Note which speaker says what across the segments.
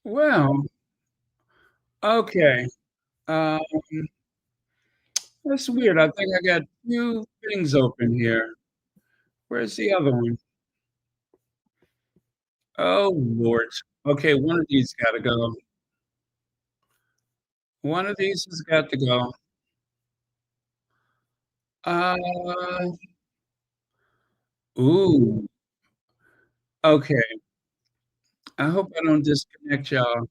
Speaker 1: Well, okay. Um, that's weird. I think I got 2 things open here. Where's the other one? Oh, Lord. Okay, one of these gotta go. One of these has got to go. Uh, ooh, okay. I hope I don't disconnect y'all.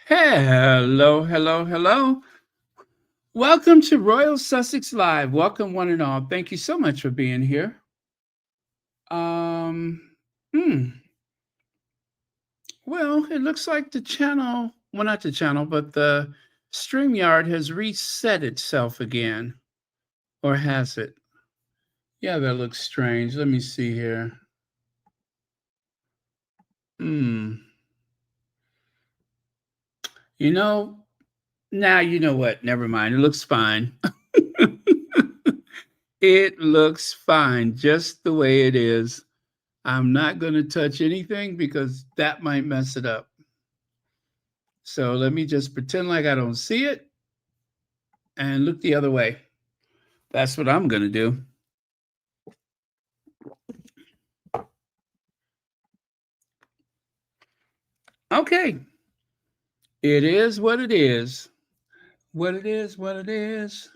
Speaker 1: Hello, hello, hello. Welcome to Royal Sussex Live. Welcome, one and all. Thank you so much for being here. Um, hmm. Well, it looks like the channel, well, not the channel, but the StreamYard has reset itself again. Or has it? Yeah, that looks strange. Let me see here. Hmm. You know, now you know what? Never mind. It looks fine. It looks fine just the way it is. I'm not going to touch anything because that might mess it up. So let me just pretend like I don't see it and look the other way. That's what I'm going to do. Okay. It is what it is. What it is, what it is.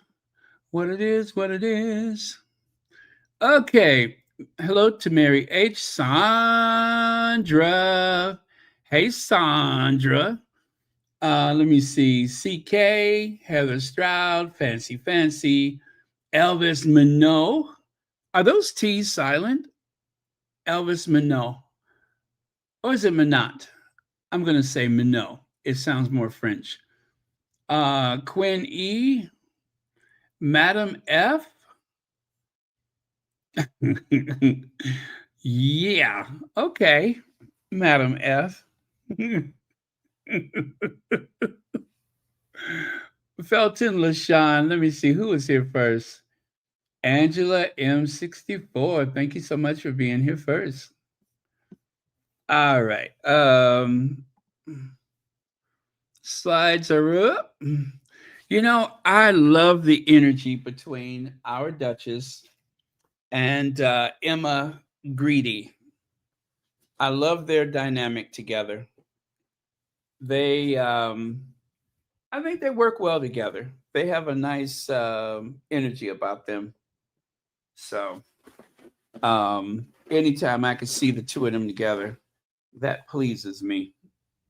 Speaker 1: What it is, what it is. Okay. Hello to Mary H. Sandra. Hey, Sandra. Let me see. CK, Heather Stroud, Fancy Fancy, Elvis Minot. Are those T's silent? Elvis Minot. Or is it Minot? I'm going to say Minot. It sounds more French. Quinn E, Madam F. Yeah. Okay. Madam F. Felton LaShawn. Let me see who was here first. Angela M64. Thank you so much for being here first. All right. Slides are up. You know, I love the energy between our Duchess and Emma Greedy. I love their dynamic together. They, I think they work well together. They have a nice energy about them. So, anytime I can see the two of them together, that pleases me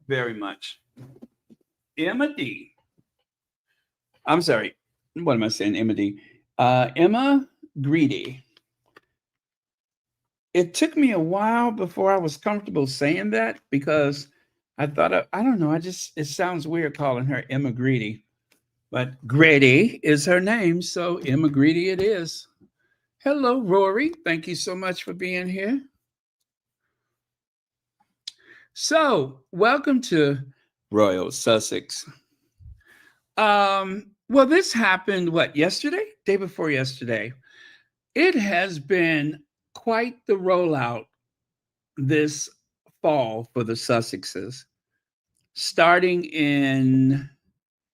Speaker 1: very much. Emma D. I'm sorry. What am I saying? Emma D. Emma Greedy. It took me a while before I was comfortable saying that because I thought, I don't know, it sounds weird calling her Emma Greedy, but Grady is her name. So Emma Greedy it is. Hello, Rory. Thank you so much for being here. So, welcome to Royal Sussex. Well, this happened what yesterday? Day before yesterday. It has been quite the rollout this fall for the Sussexes. Starting in,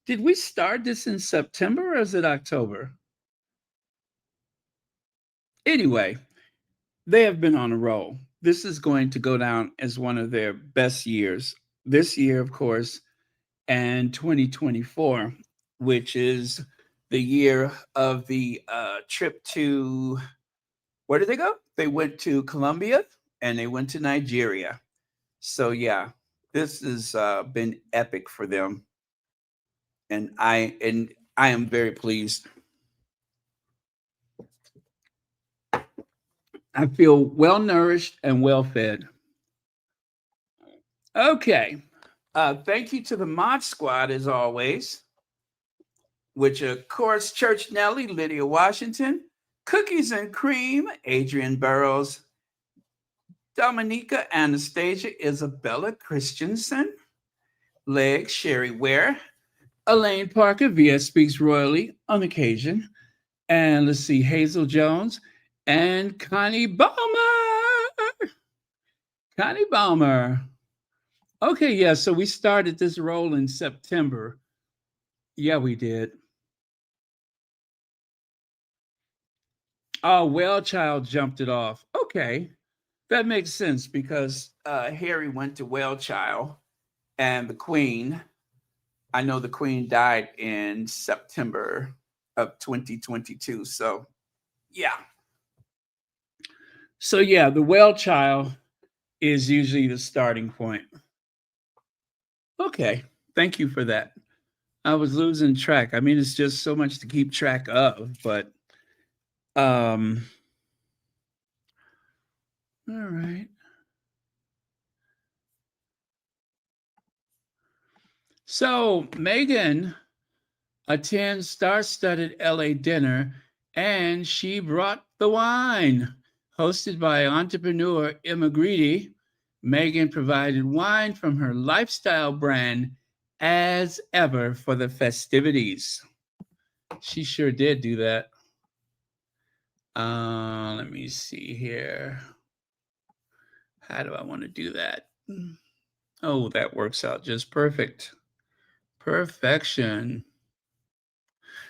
Speaker 1: did we start this in September or is it October? Anyway, they have been on a roll. This is going to go down as one of their best years. This year, of course, and 2024, which is the year of the trip to, where did they go? They went to Colombia and they went to Nigeria. So yeah, this has been epic for them, and I am very pleased. I feel well nourished and well fed. Okay, thank you to the Mod Squad as always. which of course, Church Nellie, Lydia Washington, Cookies and Cream, Adrian Burrows, Dominica Anastasia, Isabella Christensen, Leg, Sherry Ware, Elaine Parker, VS Speaks Royally on occasion, and let's see, Hazel Jones and Connie Balmer. Connie Balmer. Okay, yeah, so we started this role in September. Yeah, we did. Oh, well, Child jumped it off. Okay, that makes sense because Harry went to Well Child and the Queen. I know the Queen died in September of 2022. So, yeah. So, yeah, the Well Child is usually the starting point. Okay, thank you for that. I was losing track. I mean, it's just so much to keep track of, but um all right. So, Megan attends star-studded LA dinner and she brought the wine. Hosted by entrepreneur Emma Greedy, Megan provided wine from her lifestyle brand as ever for the festivities. She sure did do that. Let me see here. How do I want to do that? Oh, that works out just perfect. Perfection.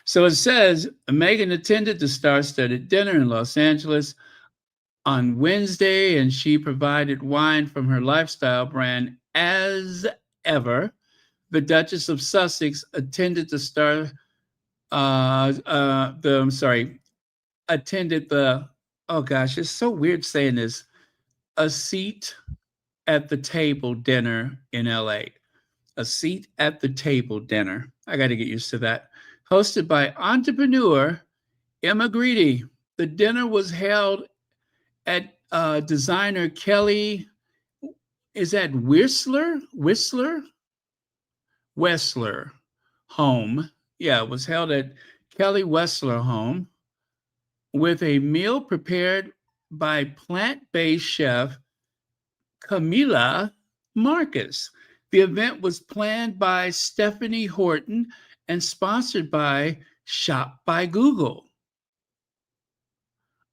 Speaker 1: So it says Megan attended the star studded dinner in Los Angeles on Wednesday, and she provided wine from her lifestyle brand as ever. The Duchess of Sussex attended the star, I'm sorry, attended the, oh gosh, it's so weird saying this, a seat at the table dinner in LA. A seat at the table dinner. I got to get used to that. Hosted by entrepreneur Emma Greedy. The dinner was held at designer Kelly, is that Wessler home. Yeah, it was held at Kelly Wessler home with a meal prepared by plant-based chef Camila Marcus. The event was planned by Stephanie Horton and sponsored by Shop by Google.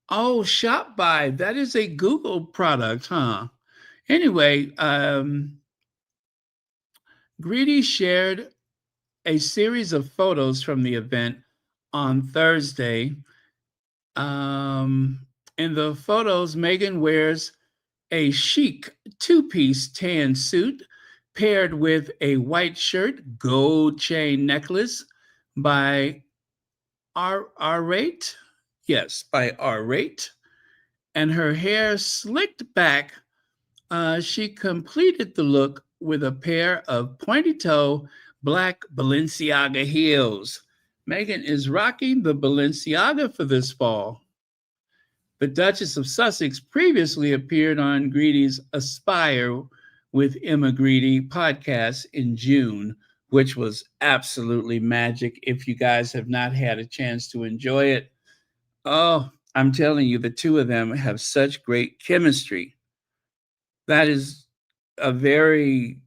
Speaker 1: Oh, Shop by, that is a Google product, huh? Anyway, Greedy shared a series of photos from the event on Thursday. Um, in the photos, Megan wears a chic two-piece tan suit paired with a white shirt, gold chain necklace by R Rate. Yes, by R Rate. And her hair slicked back. She completed the look with a pair of pointy toe black Balenciaga heels. Megan is rocking the Balenciaga for this fall. The Duchess of Sussex previously appeared on Greedy's Aspire with Emma Greedy podcast in June, which was absolutely magic. If you guys have not had a chance to enjoy it, oh, I'm telling you, the two of them have such great chemistry. That is a very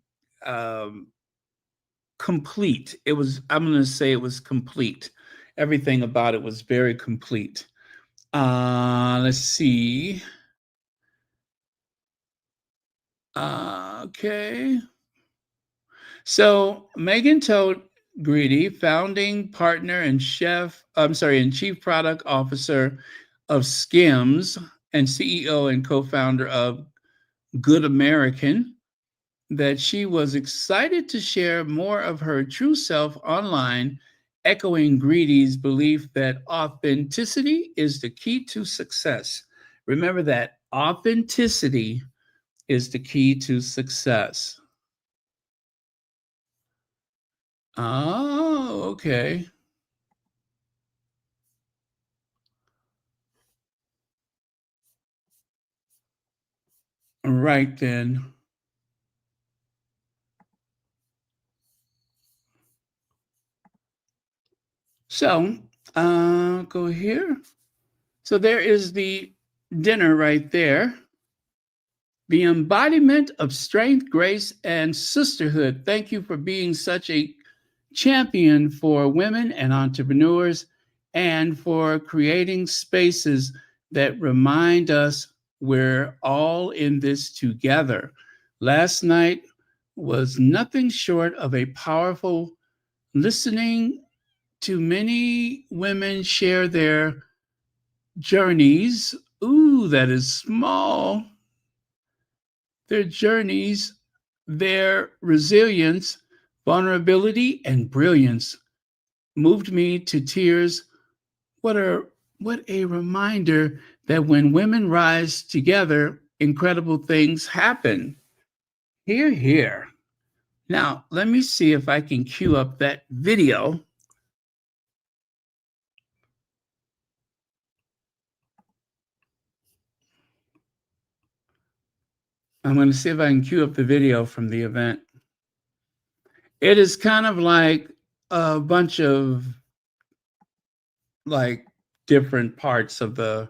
Speaker 1: complete. It was, I'm going to say it was complete. Everything about it was very complete. Let's see. Okay. So Megan told Greedy, founding partner and and chief product officer of Skims and CEO and co-founder of Good American, that she was excited to share more of her true self online, echoing Greedy's belief that authenticity is the key to success. Remember that authenticity is the key to success. Oh, okay. Right then. So, go here. So there is the dinner right there. The embodiment of strength, grace, and sisterhood. Thank you for being such a champion for women and entrepreneurs and for creating spaces that remind us we're all in this together. Last night was nothing short of a powerful listening to many women share their journeys. Ooh, that is small. Their journeys, their resilience, vulnerability, and brilliance moved me to tears. What a what a reminder that when women rise together, incredible things happen. Here, here. Now, let me see if I can cue up that video. I'm going to see if I can cue up the video from the event. It is kind of like a bunch of like different parts of the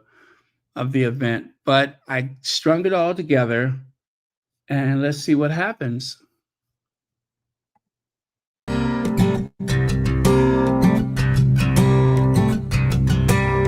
Speaker 1: event, but I strung it all together and let's see what happens.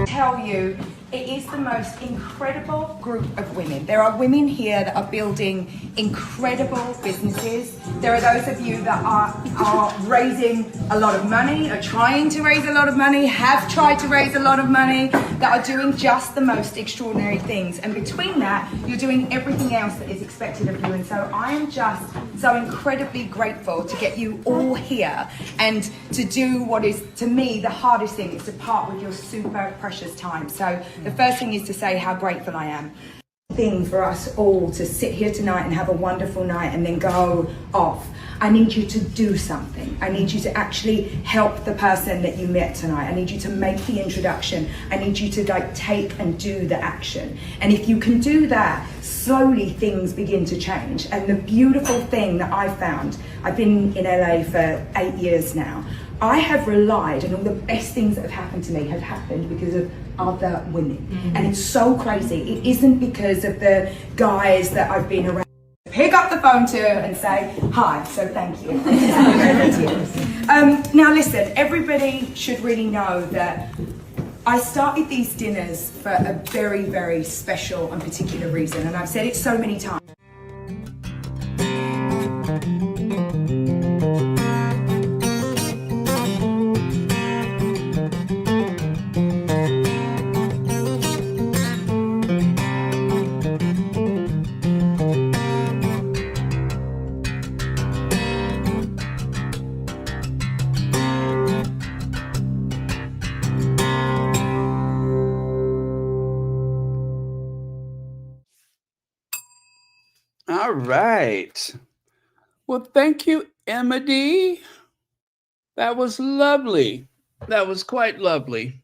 Speaker 2: Tell you, it is the most incredible group of women. There are women here that are building incredible businesses. There are those of you that are raising a lot of money, are trying to raise a lot of money, have tried to raise a lot of money, that are doing just the most extraordinary things. And between that, you're doing everything else that is expected of you. And so I am just so incredibly grateful to get you all here and to do what is, to me, the hardest thing is to part with your super precious time. So the first thing is to say how grateful I am. Thing for us all to sit here tonight and have a wonderful night and then go off. I need you to do something. I need you to actually help the person that you met tonight. I need you to make the introduction. I need you to take and do the action. And if you can do that, slowly things begin to change. And the beautiful thing that I found, I've been in LA for 8 years now. I have relied, and all the best things that have happened to me have happened because of other women. Mm-hmm. And it's so crazy. It isn't because of the guys that I've been around. Pick up the phone to and say, hi, so thank you. Now listen, everybody should really know that I started these dinners for a very, very special and particular reason. And I've said it so many times.
Speaker 1: All right. Well, thank you, Emma D. That was lovely. That was quite lovely.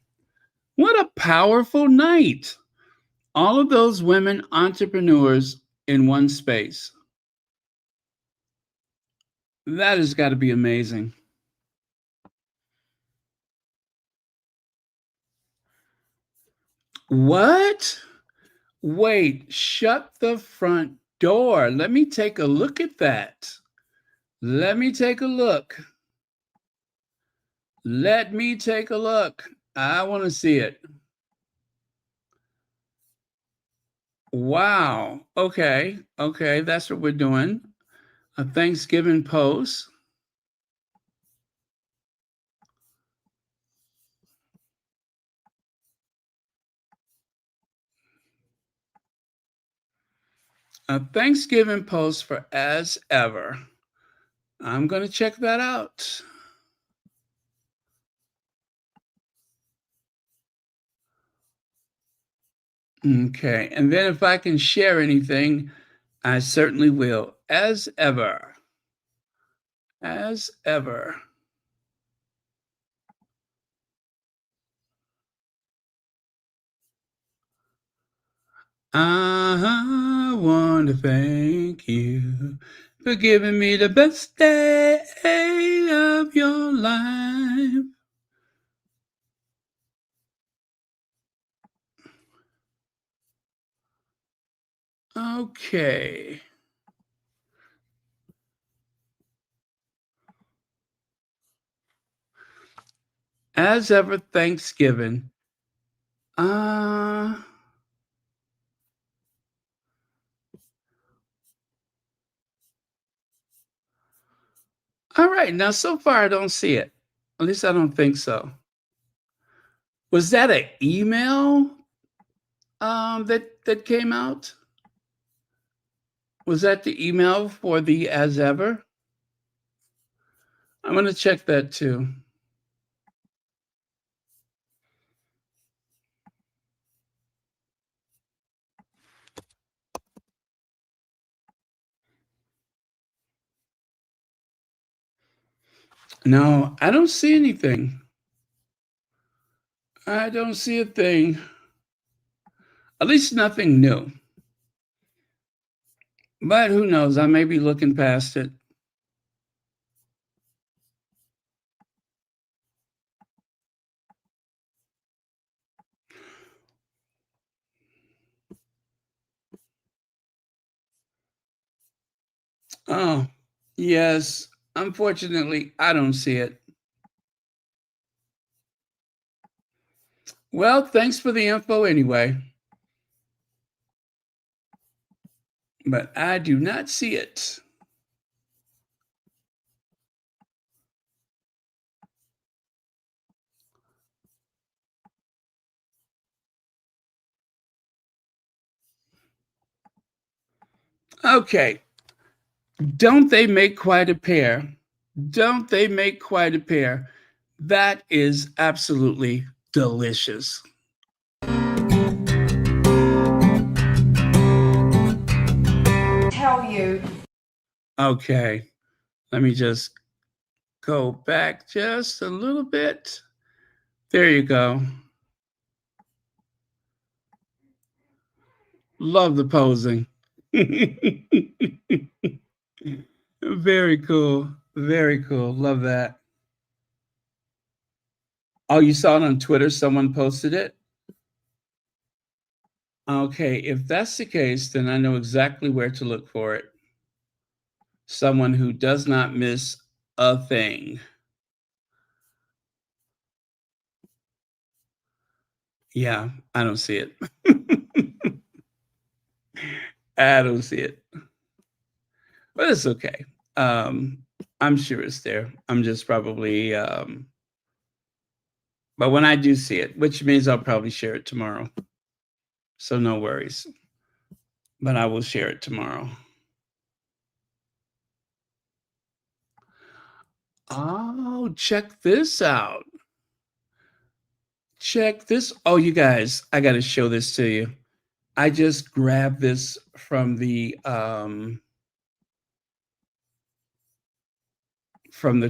Speaker 1: What a powerful night. All of those women entrepreneurs in one space. That has got to be amazing. What? Wait, shut the front door. Let me take a look at that. Let me take a look. Let me take a look. I want to see it. Wow. Okay. Okay. That's what we're doing. A Thanksgiving post. A Thanksgiving post for as ever. I'm going to check that out. Okay. And then if I can share anything, I certainly will. As ever. As ever. I want to thank you for giving me the best day of your life. Okay. As ever, Thanksgiving. Uh, all right. Now, so far, I don't see it. At least I don't think so. Was that an email that came out? Was that the email for the as ever? I'm gonna check that too. No, I don't see anything. I don't see a thing. At least nothing new. But who knows? I may be looking past it. Oh, yes. Unfortunately, I don't see it. Well, thanks for the info anyway. But I do not see it. Okay. Don't they make quite a pair? Don't they make quite a pair? That is absolutely delicious.
Speaker 2: Tell you.
Speaker 1: Okay. Let me just go back just a little bit. There you go. Love the posing. Very cool. Very cool. Love that. Oh, you saw it on Twitter? Someone posted it? Okay. If that's the case, then I know exactly where to look for it. Someone who does not miss a thing. Yeah, I don't see it. I don't see it. But it's okay. Um, I'm sure it's there. I'm just probably but when I do see it, which means I'll probably share it tomorrow. So no worries. But I will share it tomorrow. Oh, check this out. Check this. Oh, you guys, I got to show this to you. I just grabbed this from the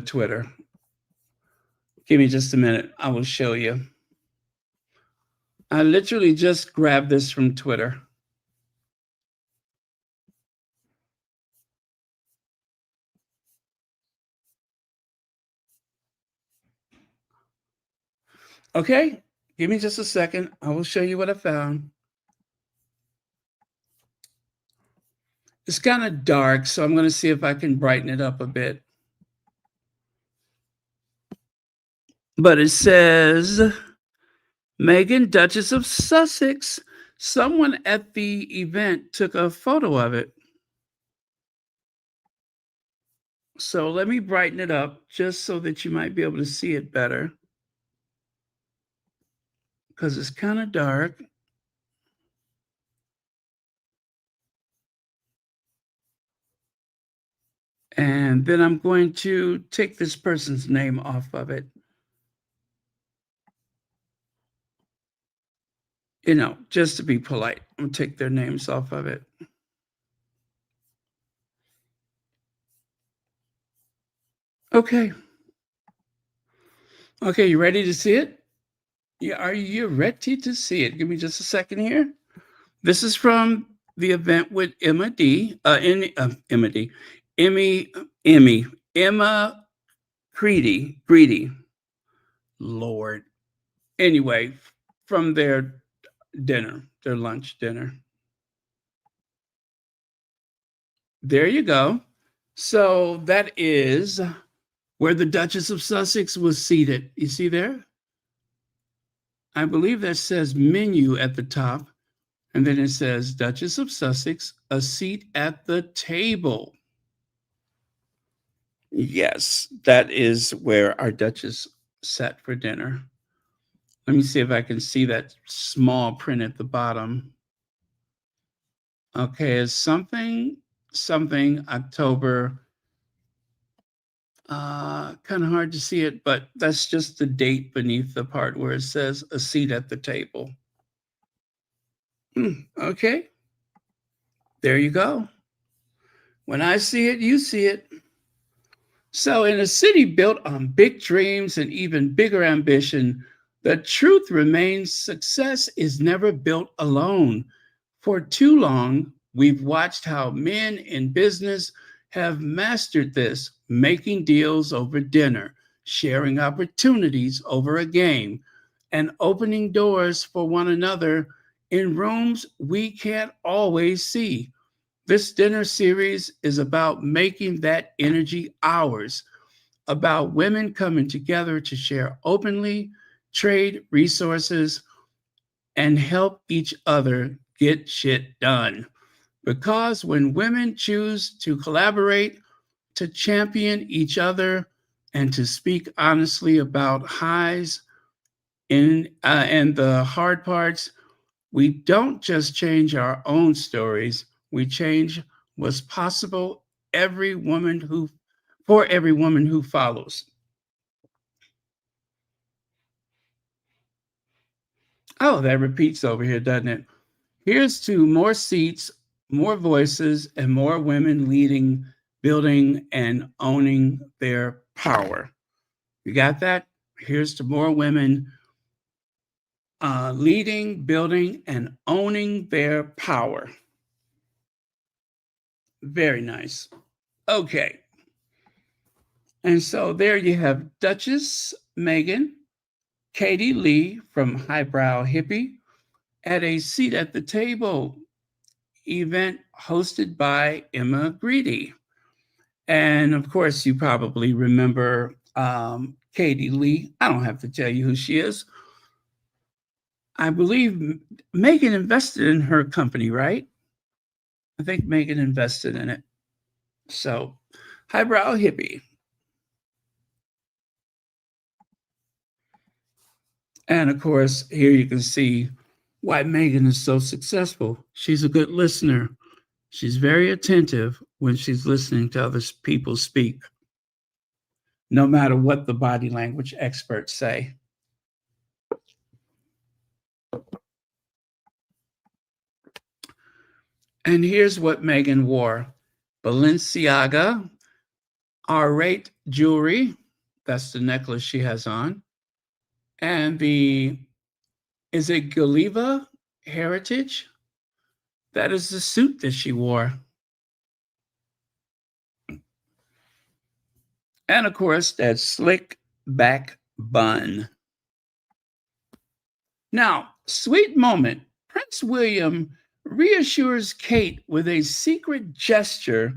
Speaker 1: Twitter. Give me just a minute. I will show you. I literally just grabbed this from Twitter. Okay, give me just a second. I will show you what I found. It's kind of dark, so I'm going to see if I can brighten it up a bit. But it says, Meghan, Duchess of Sussex. Someone at the event took a photo of it. So let me brighten it up just so that you might be able to see it better. Because it's kind of dark. And then I'm going to take this person's name off of it. You know, just to be polite, I'm going to take their names off of it. Okay. Okay, you ready to see it? Yeah, are you ready to see it? Give me just a second here. This is from the event with Emma D. Emma D. Emma Greedy. Lord. Anyway, from their lunch dinner. There you go. So that is where the Duchess of Sussex was seated. You see there? I believe that says menu at the top. And then it says Duchess of Sussex, a seat at the table. Yes, that is where our Duchess sat for dinner. Let me see if I can see that small print at the bottom. Okay, it's something October. Kind of hard to see it, but that's just the date beneath the part where it says a seat at the table. Okay, there you go. When I see it, you see it. So, in a city built on big dreams and even bigger ambition, the truth remains success is never built alone. For too long, we've watched how men in business have mastered this, making deals over dinner, sharing opportunities over a game, and opening doors for one another in rooms we can't always see. This dinner series is about making that energy ours, about women coming together to share openly, trade resources, and help each other get shit done. Because when women choose to collaborate, to champion each other, and to speak honestly about highs and the hard parts, we don't just change our own stories, we change what's possible every woman who for every woman who follows. Oh, that repeats over here, doesn't it? Here's to more seats, more voices, and more women leading, building, and owning their power. You got that? Here's to more women leading, building, and owning their power. Very nice. Okay. And so there you have Duchess Meghan, Katie Lee from Highbrow Hippie at a seat at the table event hosted by Emma Greedy. And of course, you probably remember Katie Lee. I don't have to tell you who she is. I believe Megan invested in her company, right? I think Megan invested in it. So, highbrow hippie. And of course, here you can see why Megan is so successful. She's a good listener. She's very attentive when she's listening to other people speak, no matter what the body language experts say. And here's what Megan wore: Balenciaga, R8 jewelry. That's the necklace she has on. And is it Galiva Heritage? That is the suit that she wore. And of course, that slick back bun. Now, sweet moment. Prince William reassures Kate with a secret gesture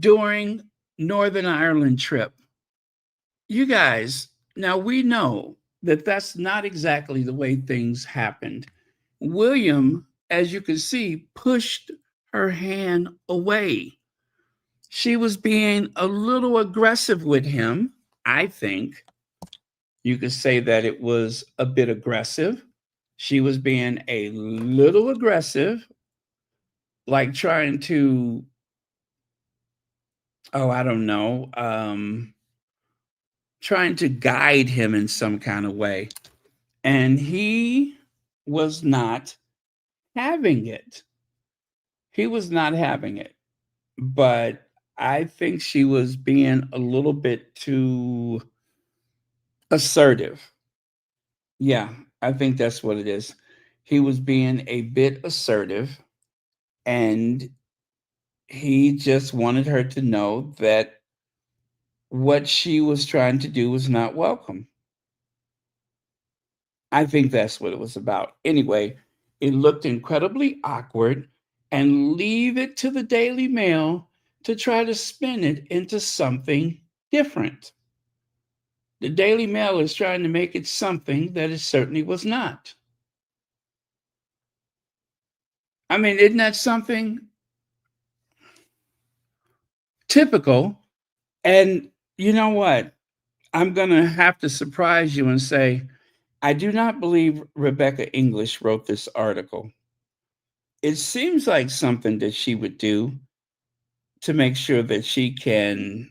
Speaker 1: during Northern Ireland trip. You guys, now we know that that's not exactly the way things happened. William, as you can see, pushed her hand away. She was being a little aggressive with him, I think. You could say that it was a bit aggressive. She was being a little aggressive, like trying to, oh, I don't know, trying to guide him in some kind of way. And he was not having it. He was not having it. But I think she was being a little bit too assertive. Yeah, I think that's what it is. He was being a bit assertive, and he just wanted her to know that what she was trying to do was not welcome. I think that's what it was about. Anyway, it looked incredibly awkward, and leave it to the Daily Mail to try to spin it into something different. The Daily Mail is trying to make it something that it certainly was not. I mean, isn't that something typical? And you know what? I'm going to have to surprise you and say, I do not believe Rebecca English wrote this article. It seems like something that she would do to make sure that she can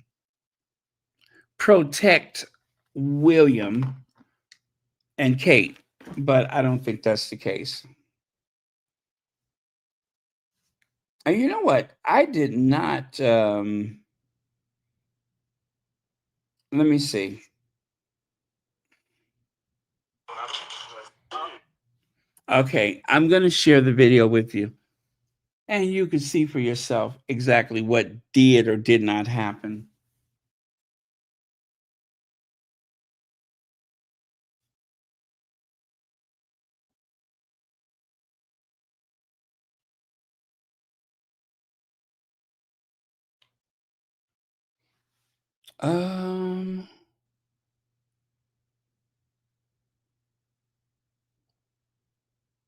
Speaker 1: protect William and Kate, but I don't think that's the case. And you know what? I did not. Let me see. Okay, I'm going to share the video with you, and you can see for yourself exactly what did or did not happen. Um.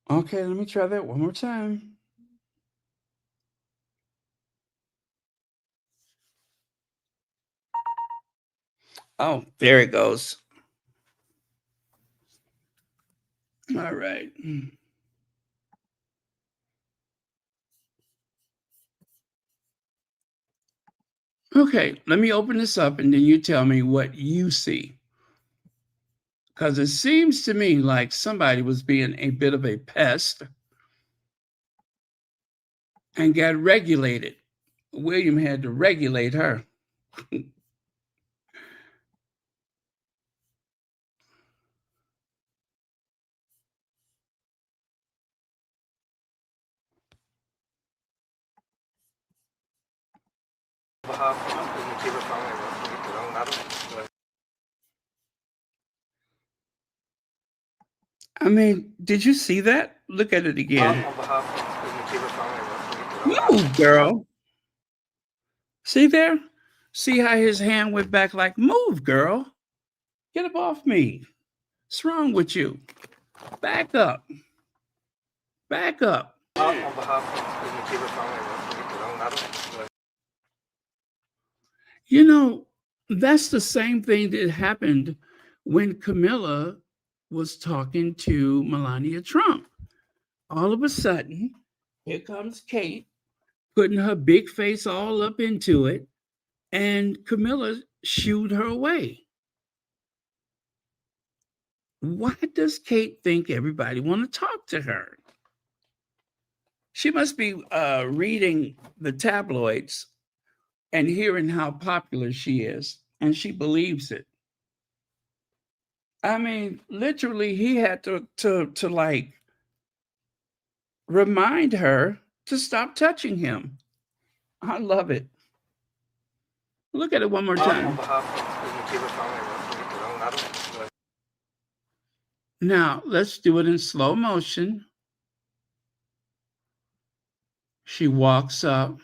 Speaker 1: Okay, let me try that one more time. Oh, there it goes. All right. Okay, let me open this up and then you tell me what you see. Because it seems to me like somebody was being a bit of a pest and got regulated. William had to regulate her. I mean, did you see that? Look at it again. Move, girl. See there? See how his hand went back like, move, girl. Get up off me. What's wrong with you? Back up. Back up. You know, that's the same thing that happened when Camilla was talking to Melania Trump. All of a sudden, here comes Kate putting her big face all up into it, and Camilla shooed her away. Why does Kate think everybody want to talk to her? She must be reading the tabloids and hearing how popular she is, and she believes it. I mean, literally, he had to like remind her to stop touching him. I love it. Look at it one more time. Now, let's do it in slow motion. She walks up.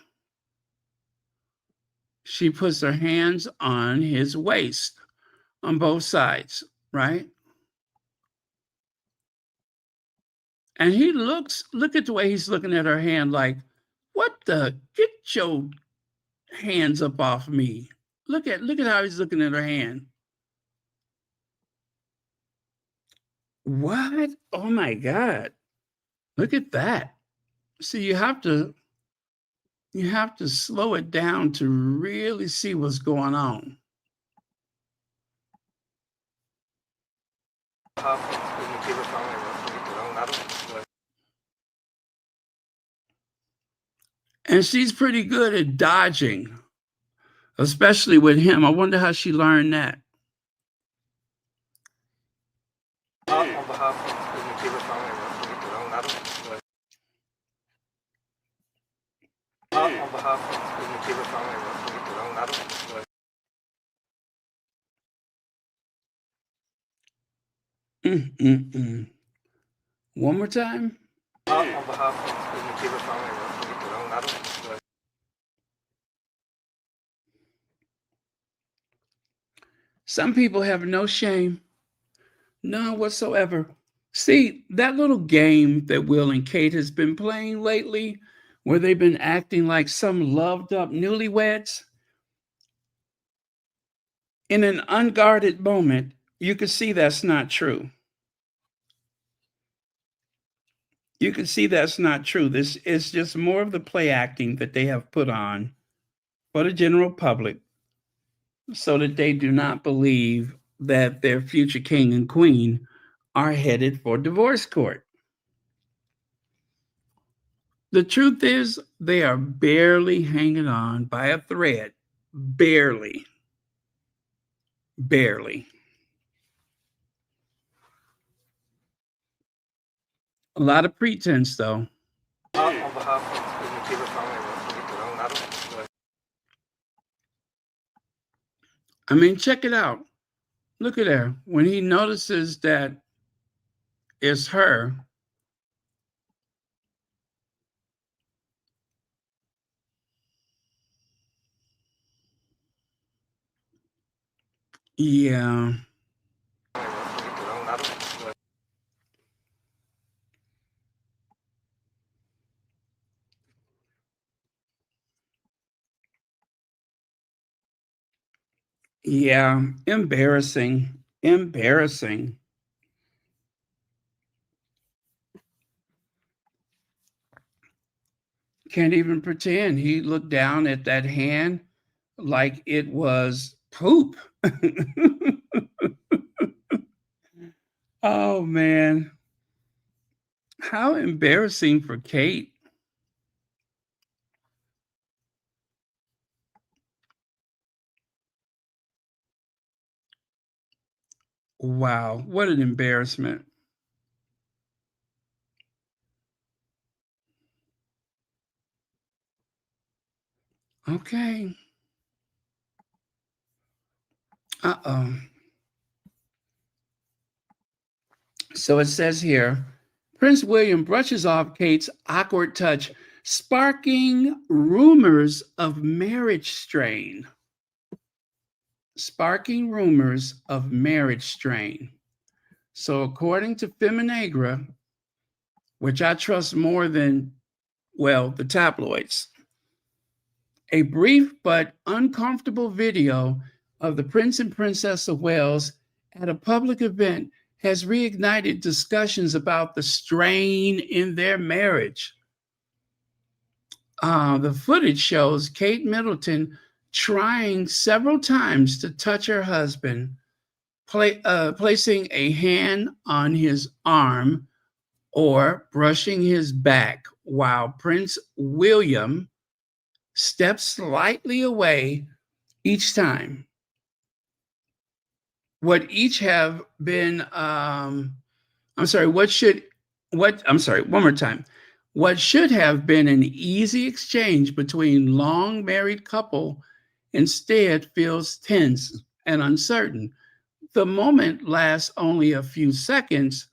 Speaker 1: She puts her hands on his waist on both sides, right? And he look at the way he's looking at her hand like, what the? Get your hands up off me. Look at how he's looking at her hand. What? Oh my God. Look at that. See, you have to slow it down to really see what's going on. And she's pretty good at dodging, especially with him. I wonder how she learned that. Mm-mm-mm. One more time. Some people have no shame, none whatsoever. See, that little game that Will and Kate has been playing lately, where they've been acting like some loved up newlyweds, in an unguarded moment, you can see that's not true. You can see that's not true. This is just more of the play acting that they have put on for the general public so that they do not believe that their future king and queen are headed for divorce court. The truth is, they are barely hanging on by a thread. Barely. Barely. A lot of pretense, though.
Speaker 3: On behalf of the Taylor family, I want to make the wrong Adam.
Speaker 1: I mean, check it out. Look at her. When he notices that it's her, yeah. Yeah, embarrassing. Embarrassing. Can't even pretend. He looked down at that hand like it was poop. Oh, man. How embarrassing for Kate. Wow, what an embarrassment. Okay. Uh-oh. So it says here, Prince William brushes off Kate's awkward touch, sparking rumors of marriage strain. Sparking rumors of marriage strain. So according to Feminagra, which I trust more than, well, the tabloids, a brief but uncomfortable video of the Prince and Princess of Wales at a public event has reignited discussions about the strain in their marriage. The footage shows Kate Middleton trying several times to touch her husband, placing a hand on his arm or brushing his back, while Prince William steps slightly away each time. What each have been, one more time. What should have been an easy exchange between long married couple instead feels tense and uncertain. The moment lasts only a few seconds,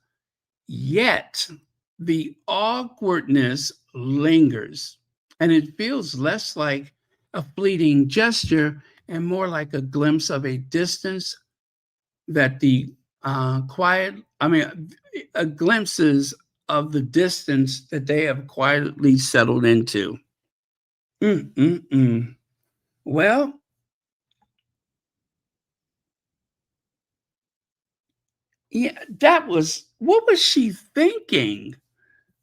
Speaker 1: yet the awkwardness lingers, and it feels less like a fleeting gesture and more like a glimpse of a distance that the glimpses of the distance that they have quietly settled into. Well, yeah, what was she thinking?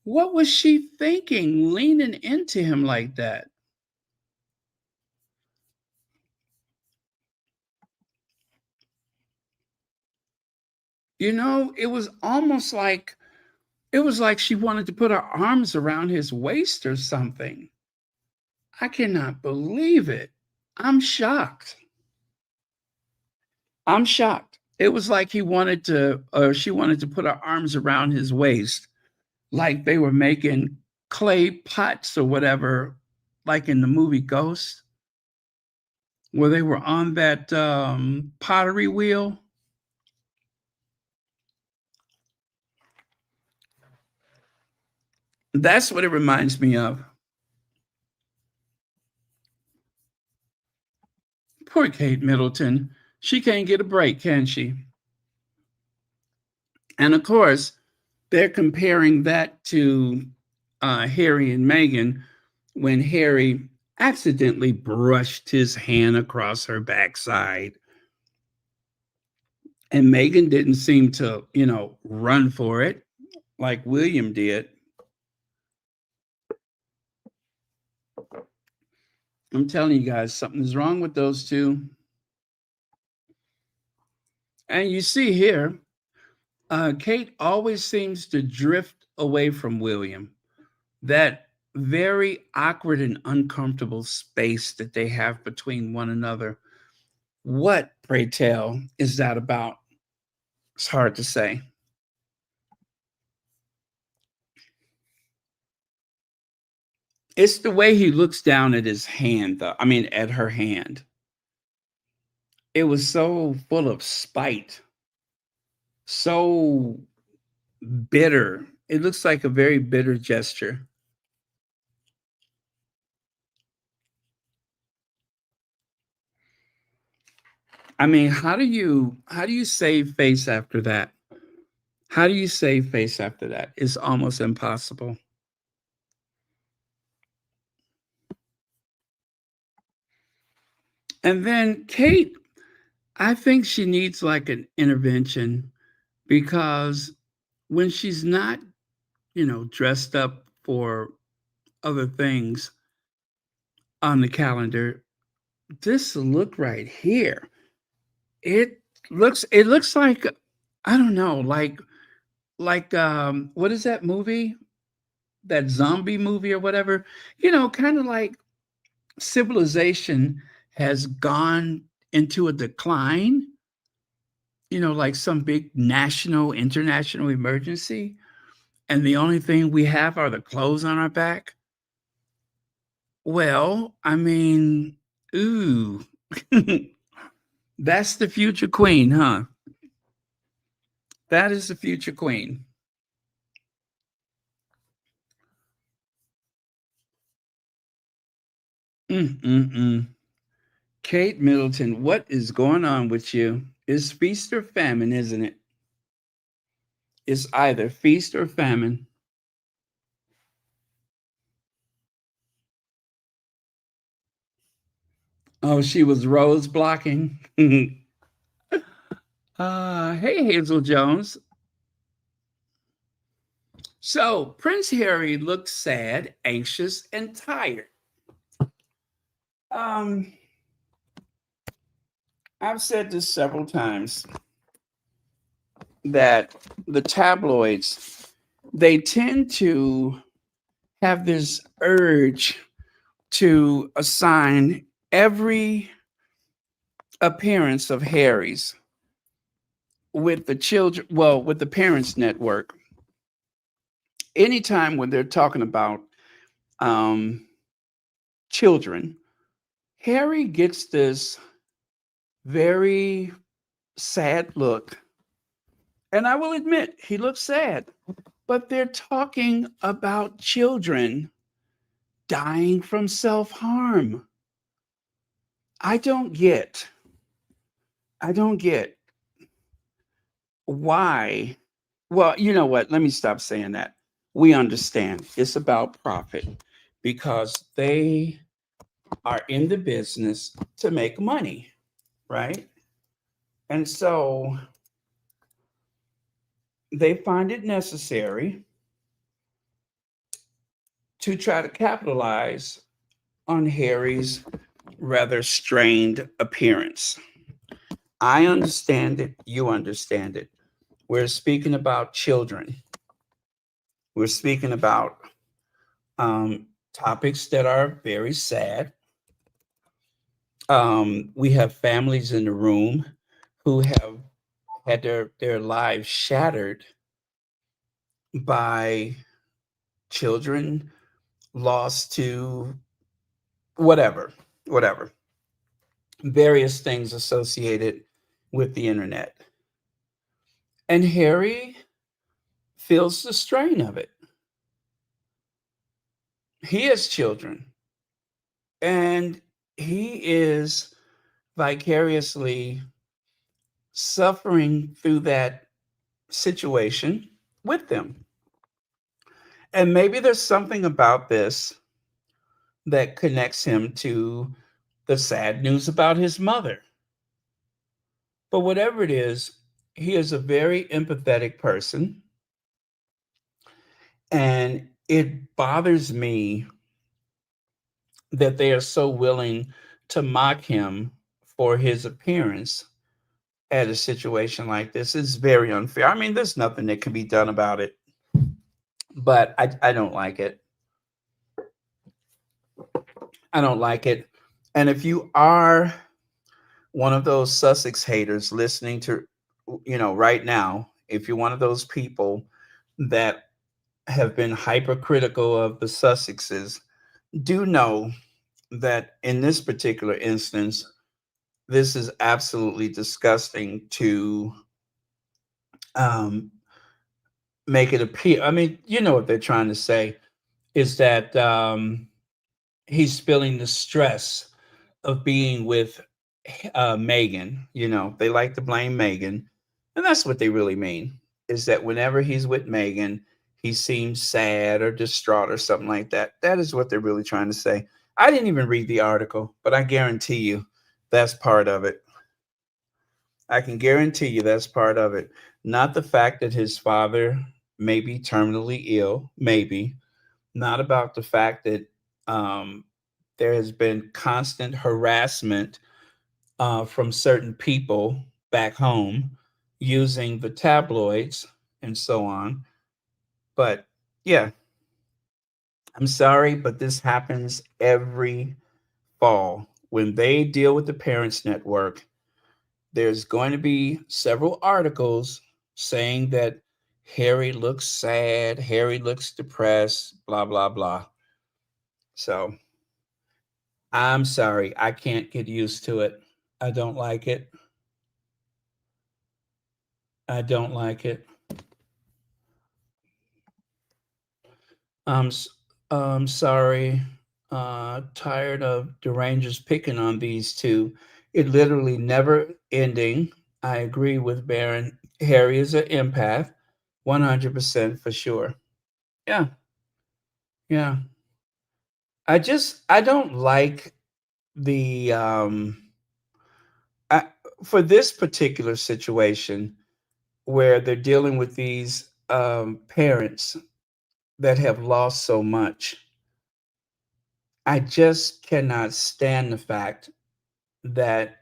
Speaker 1: What was she thinking leaning into him like that? You know, it was like she wanted to put her arms around his waist or something. I cannot believe it. I'm shocked. I'm shocked. It was like she wanted to put her arms around his waist, like they were making clay pots or whatever, like in the movie Ghost, where they were on that pottery wheel. That's what it reminds me of. Poor Kate Middleton. She can't get a break, can she? And of course, they're comparing that to Harry and Meghan when Harry accidentally brushed his hand across her backside. And Meghan didn't seem to, run for it like William did. I'm telling you guys, something's wrong with those two. And you see here, Kate always seems to drift away from William. That very awkward and uncomfortable space that they have between one another. What, pray tell, is that about? It's hard to say. It's the way he looks down at his hand, though. I mean, at her hand. It was so full of spite, so bitter. It looks like a very bitter gesture. I mean, how do you save face after that? How do you save face after that? It's almost impossible. And then Kate, I think she needs like an intervention because when she's not, dressed up for other things on the calendar, this look right here, it looks like, I don't know, like what is that movie? That zombie movie or whatever? Kind of like civilization has gone into a decline, like some big national, international emergency, and the only thing we have are the clothes on our back. Well, I mean, ooh, that's the future queen, huh? That is the future queen. Mm-mm-mm. Kate Middleton, what is going on with you? It's feast or famine, isn't it? It's either feast or famine. Oh, she was rose blocking. Hey, Hazel Jones. So Prince Harry looks sad, anxious, and tired. Um, I've said this several times that the tabloids, they tend to have this urge to assign every appearance of Harry's with the children, well, with the parents network. Anytime when they're talking about um, children, Harry gets this very sad look. And I will admit, he looks sad, but they're talking about children dying from self harm. I don't get, I don't get why. Well, you know what? Let me stop saying that. We understand it's about profit because they are in the business to make money, right? And so they find it necessary to try to capitalize on Harry's rather strained appearance. I understand it. You understand it. We're speaking about children. We're speaking about topics that are very sad. We have families in the room who have had their lives shattered by children lost to whatever, various things associated with the internet. And Harry feels the strain of it. He has children, and he is vicariously suffering through that situation with them. And maybe there's something about this that connects him to the sad news about his mother. But whatever it is, he is a very empathetic person. And it bothers me that they are so willing to mock him for his appearance at a situation like this. It's very unfair. I mean, there's nothing that can be done about it, but I don't like it. I don't like it. And if you are one of those Sussex haters listening to, right now, if you're one of those people that have been hypercritical of the Sussexes, do know that in this particular instance, this is absolutely disgusting to um, make it appear. I mean, you know what they're trying to say is that he's feeling the stress of being with Meghan. They like to blame Meghan, and that's what they really mean. Is that whenever he's with Meghan, he seems sad or distraught or something like that. That is what they're really trying to say. I didn't even read the article, but I guarantee you that's part of it. I can guarantee you that's part of it. Not the fact that his father may be terminally ill, maybe. Not about the fact that um, there has been constant harassment from certain people back home using the tabloids and so on. But yeah, I'm sorry, but this happens every fall. When they deal with the Parents Network, there's going to be several articles saying that Harry looks sad, Harry looks depressed, blah, blah, blah. So I'm sorry, I can't get used to it. I don't like it. I don't like it. I'm sorry. Tired of the Rangers picking on these two. It literally never ending. I agree with Baron. Harry is an empath, 100% for sure. Yeah, yeah. I don't like the I, for this particular situation where they're dealing with these parents that have lost so much. I just cannot stand the fact that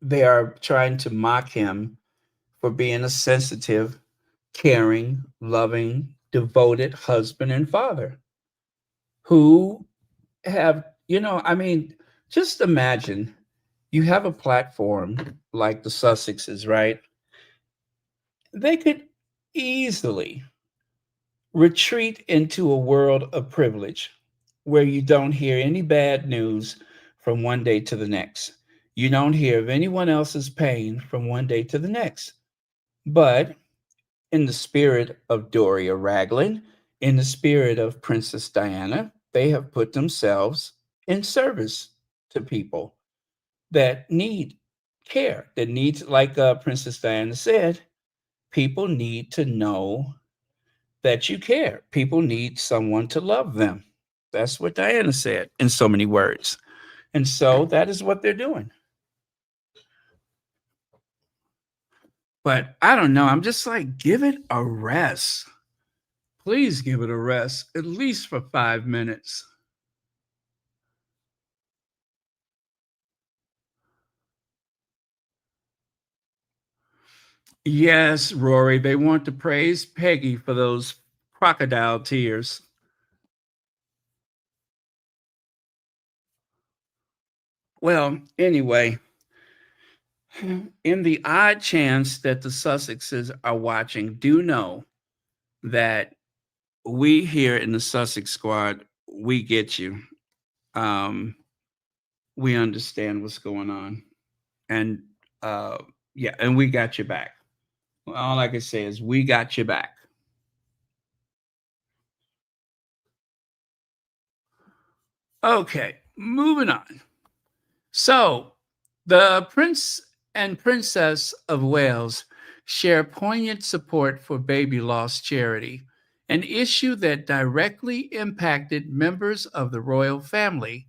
Speaker 1: they are trying to mock him for being a sensitive, caring, loving, devoted husband and father who have, I mean, just imagine you have a platform like the Sussexes, right? They could easily retreat into a world of privilege where you don't hear any bad news from one day to the next. You don't hear of anyone else's pain from one day to the next. But in the spirit of Doria Raglan, in the spirit of Princess Diana, they have put themselves in service to people that need care, that needs, like Princess Diana said, people need to know that you care. People need someone to love them. That's what Diana said in so many words. And so that is what they're doing. But I don't know. I'm just like, give it a rest. Please give it a rest, at least for 5 minutes. Yes, Rory, they want to praise Peggy for those crocodile tears. Well, anyway, in the odd chance that the Sussexes are watching, do know that we here in the Sussex squad, we get you. Um, we understand what's going on. And uh, yeah, and we got your back. All I can say is we got your back. Okay, moving on. So the Prince and Princess of Wales share poignant support for baby loss charity, an issue that directly impacted members of the royal family.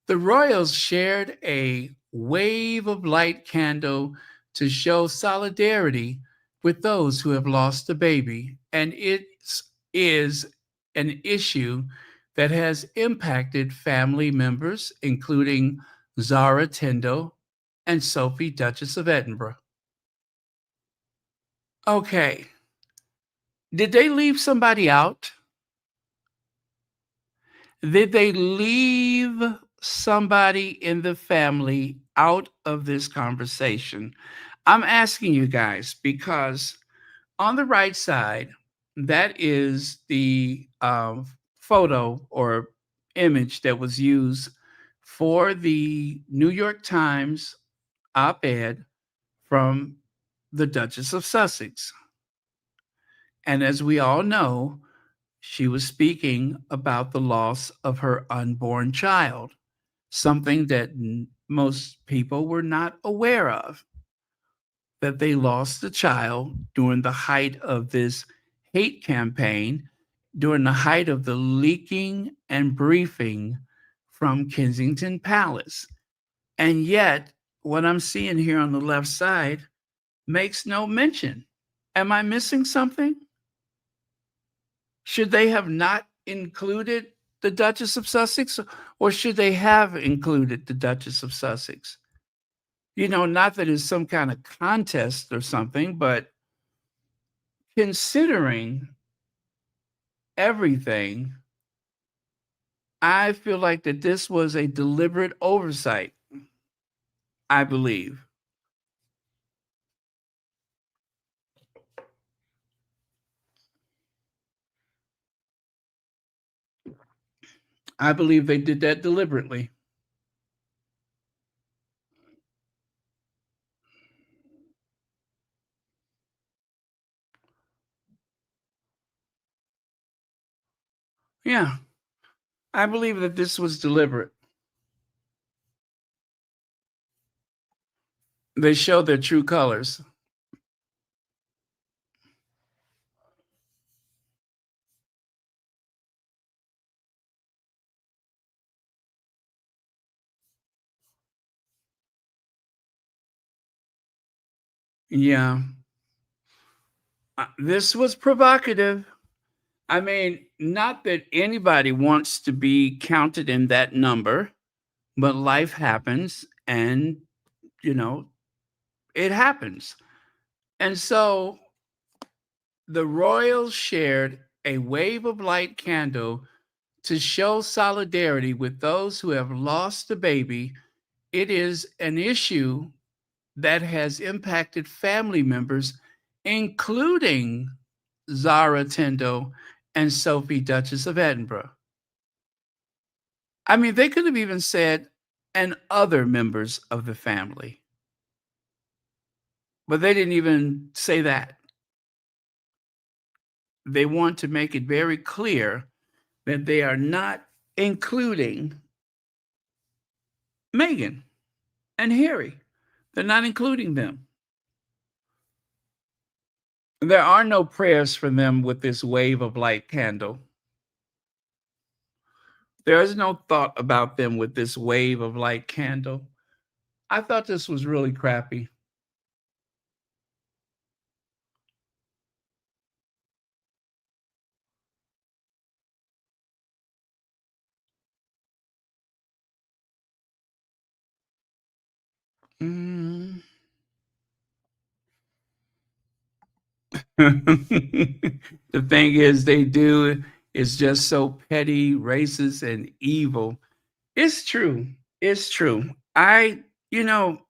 Speaker 1: The royals shared a wave of light candle to show solidarity with those who have lost a baby, and it is an issue that has impacted family members, including Zara Tindall and Sophie, Duchess of Edinburgh. Okay, did they leave somebody out? Did they leave somebody in the family out of this conversation? I'm asking you guys because on the right side, that is the photo or image that was used for the New York Times op ed from the Duchess of Sussex. And as we all know, she was speaking about the loss of her unborn child, something that most people were not aware of, that they lost the child during the height of this hate campaign, during the height of the leaking and briefing from Kensington Palace. And yet, what I'm seeing here on the left side makes no mention. Am I missing something? Should they have not included the Duchess of Sussex, or should they have included the Duchess of Sussex? Not that it's some kind of contest or something, but considering everything, I feel like that this was a deliberate oversight, I believe. I believe they did that deliberately. Yeah, I believe that this was deliberate. They show their true colors. Yeah, this was provocative. I mean, not that anybody wants to be counted in that number, but life happens and, you know, it happens. And so the royals shared a wave of light candle to show solidarity with those who have lost a baby. It is an issue that has impacted family members, including Zara Tindall and Sophie, Duchess of Edinburgh. I mean, they could have even said, and other members of the family, but they didn't even say that. They want to make it very clear that they are not including Meghan and Harry. They're not including them. There are no prayers for them with this wave of light candle. There is no thought about them with this wave of light candle. I thought this was really crappy. Mm. The thing is, they do is just so petty, racist, and evil. It's true. It's true. You know,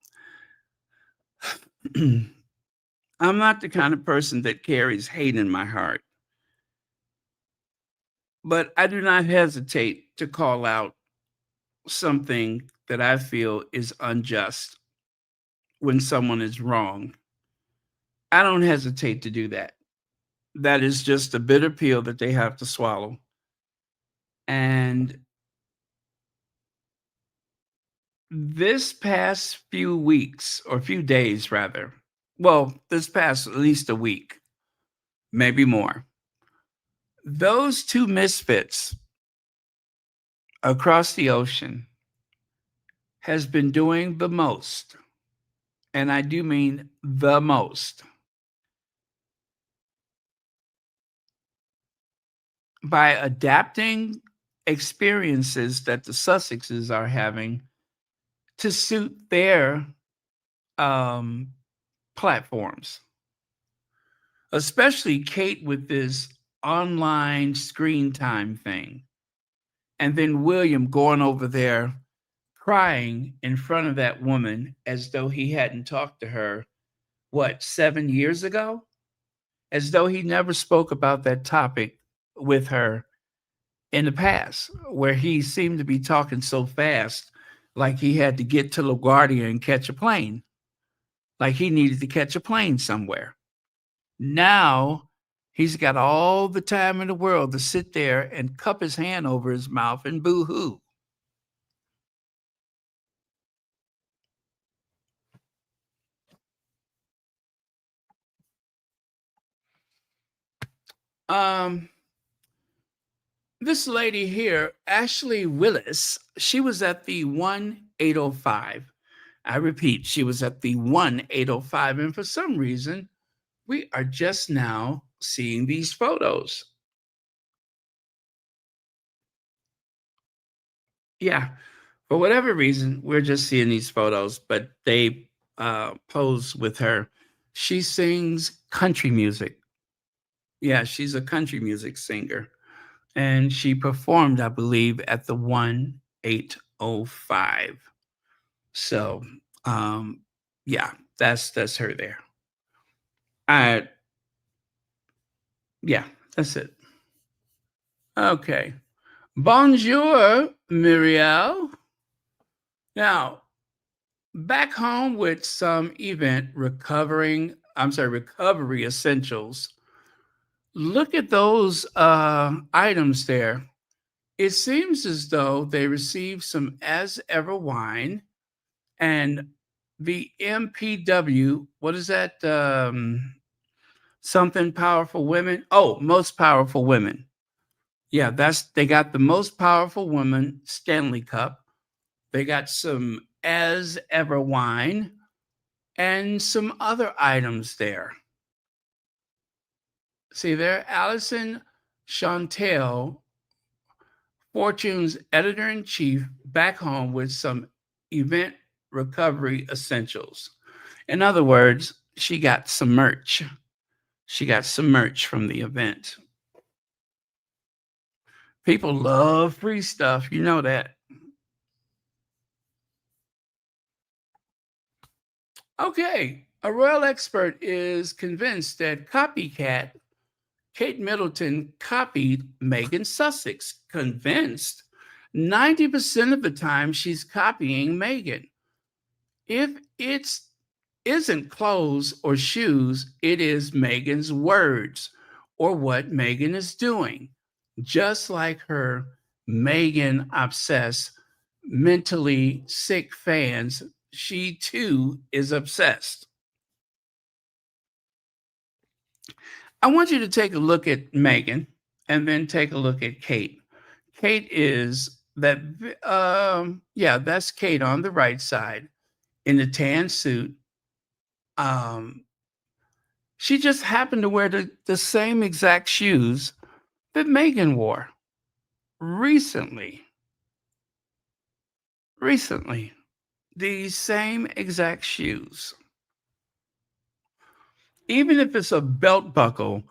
Speaker 1: I'm not the kind of person that carries hate in my heart, but I do not hesitate to call out something that I feel is unjust when someone is wrong. I don't hesitate to do that. That is just a bitter pill that they have to swallow. And this past few weeks, or few days rather, well, this past at least a week, maybe more, those two misfits across the ocean has been doing the most, and I do mean the most, by adapting experiences that the Sussexes are having to suit their um, platforms, especially Kate with this online screen time thing. And then William going over there crying in front of that woman as though he hadn't talked to her, what, 7 years ago? As though he never spoke about that topic with her in the past, where he seemed to be talking so fast, like he had to get to LaGuardia and catch a plane, like he needed to catch a plane somewhere. Now he's got all the time in the world to sit there and cup his hand over his mouth and boo hoo. Um, this lady here, Ashley Willis, she was at the 1805. I repeat, she was at the 1805. And for some reason, we are just now seeing these photos. Yeah, for whatever reason, we're just seeing these photos, but they pose with her. She sings country music. Yeah, she's a country music singer. And she performed, I believe, at the 1805. So, um, yeah, that's her there. I Yeah, that's it. Okay. Bonjour, Muriel. Now, back home with some recovery essentials. Look at those items there. It seems as though they received some as ever wine and the MPW. What is that? Something powerful women. Oh, most powerful women. Yeah, they got the most powerful woman Stanley Cup. They got some as ever wine and some other items there. See there, Allison Chantel, Fortune's editor in chief, back home with some event recovery essentials. In other words, she got some merch. She got some merch from the event. People love free stuff. You know that. Okay. A royal expert is convinced that copycat Kate Middleton copied Megan Sussex. Convinced 90% of the time she's copying Megan. If it's isn't clothes or shoes, it is Megan's words or what Megan is doing. Just like her Megan obsessed, mentally sick fans, she too is obsessed. I want you to take a look at Megan and then take a look at Kate. Kate is that, yeah, that's Kate on the right side in the tan suit. Um, she just happened to wear the same exact shoes that Megan wore recently. Recently, the same exact shoes. Even if it's a belt buckle,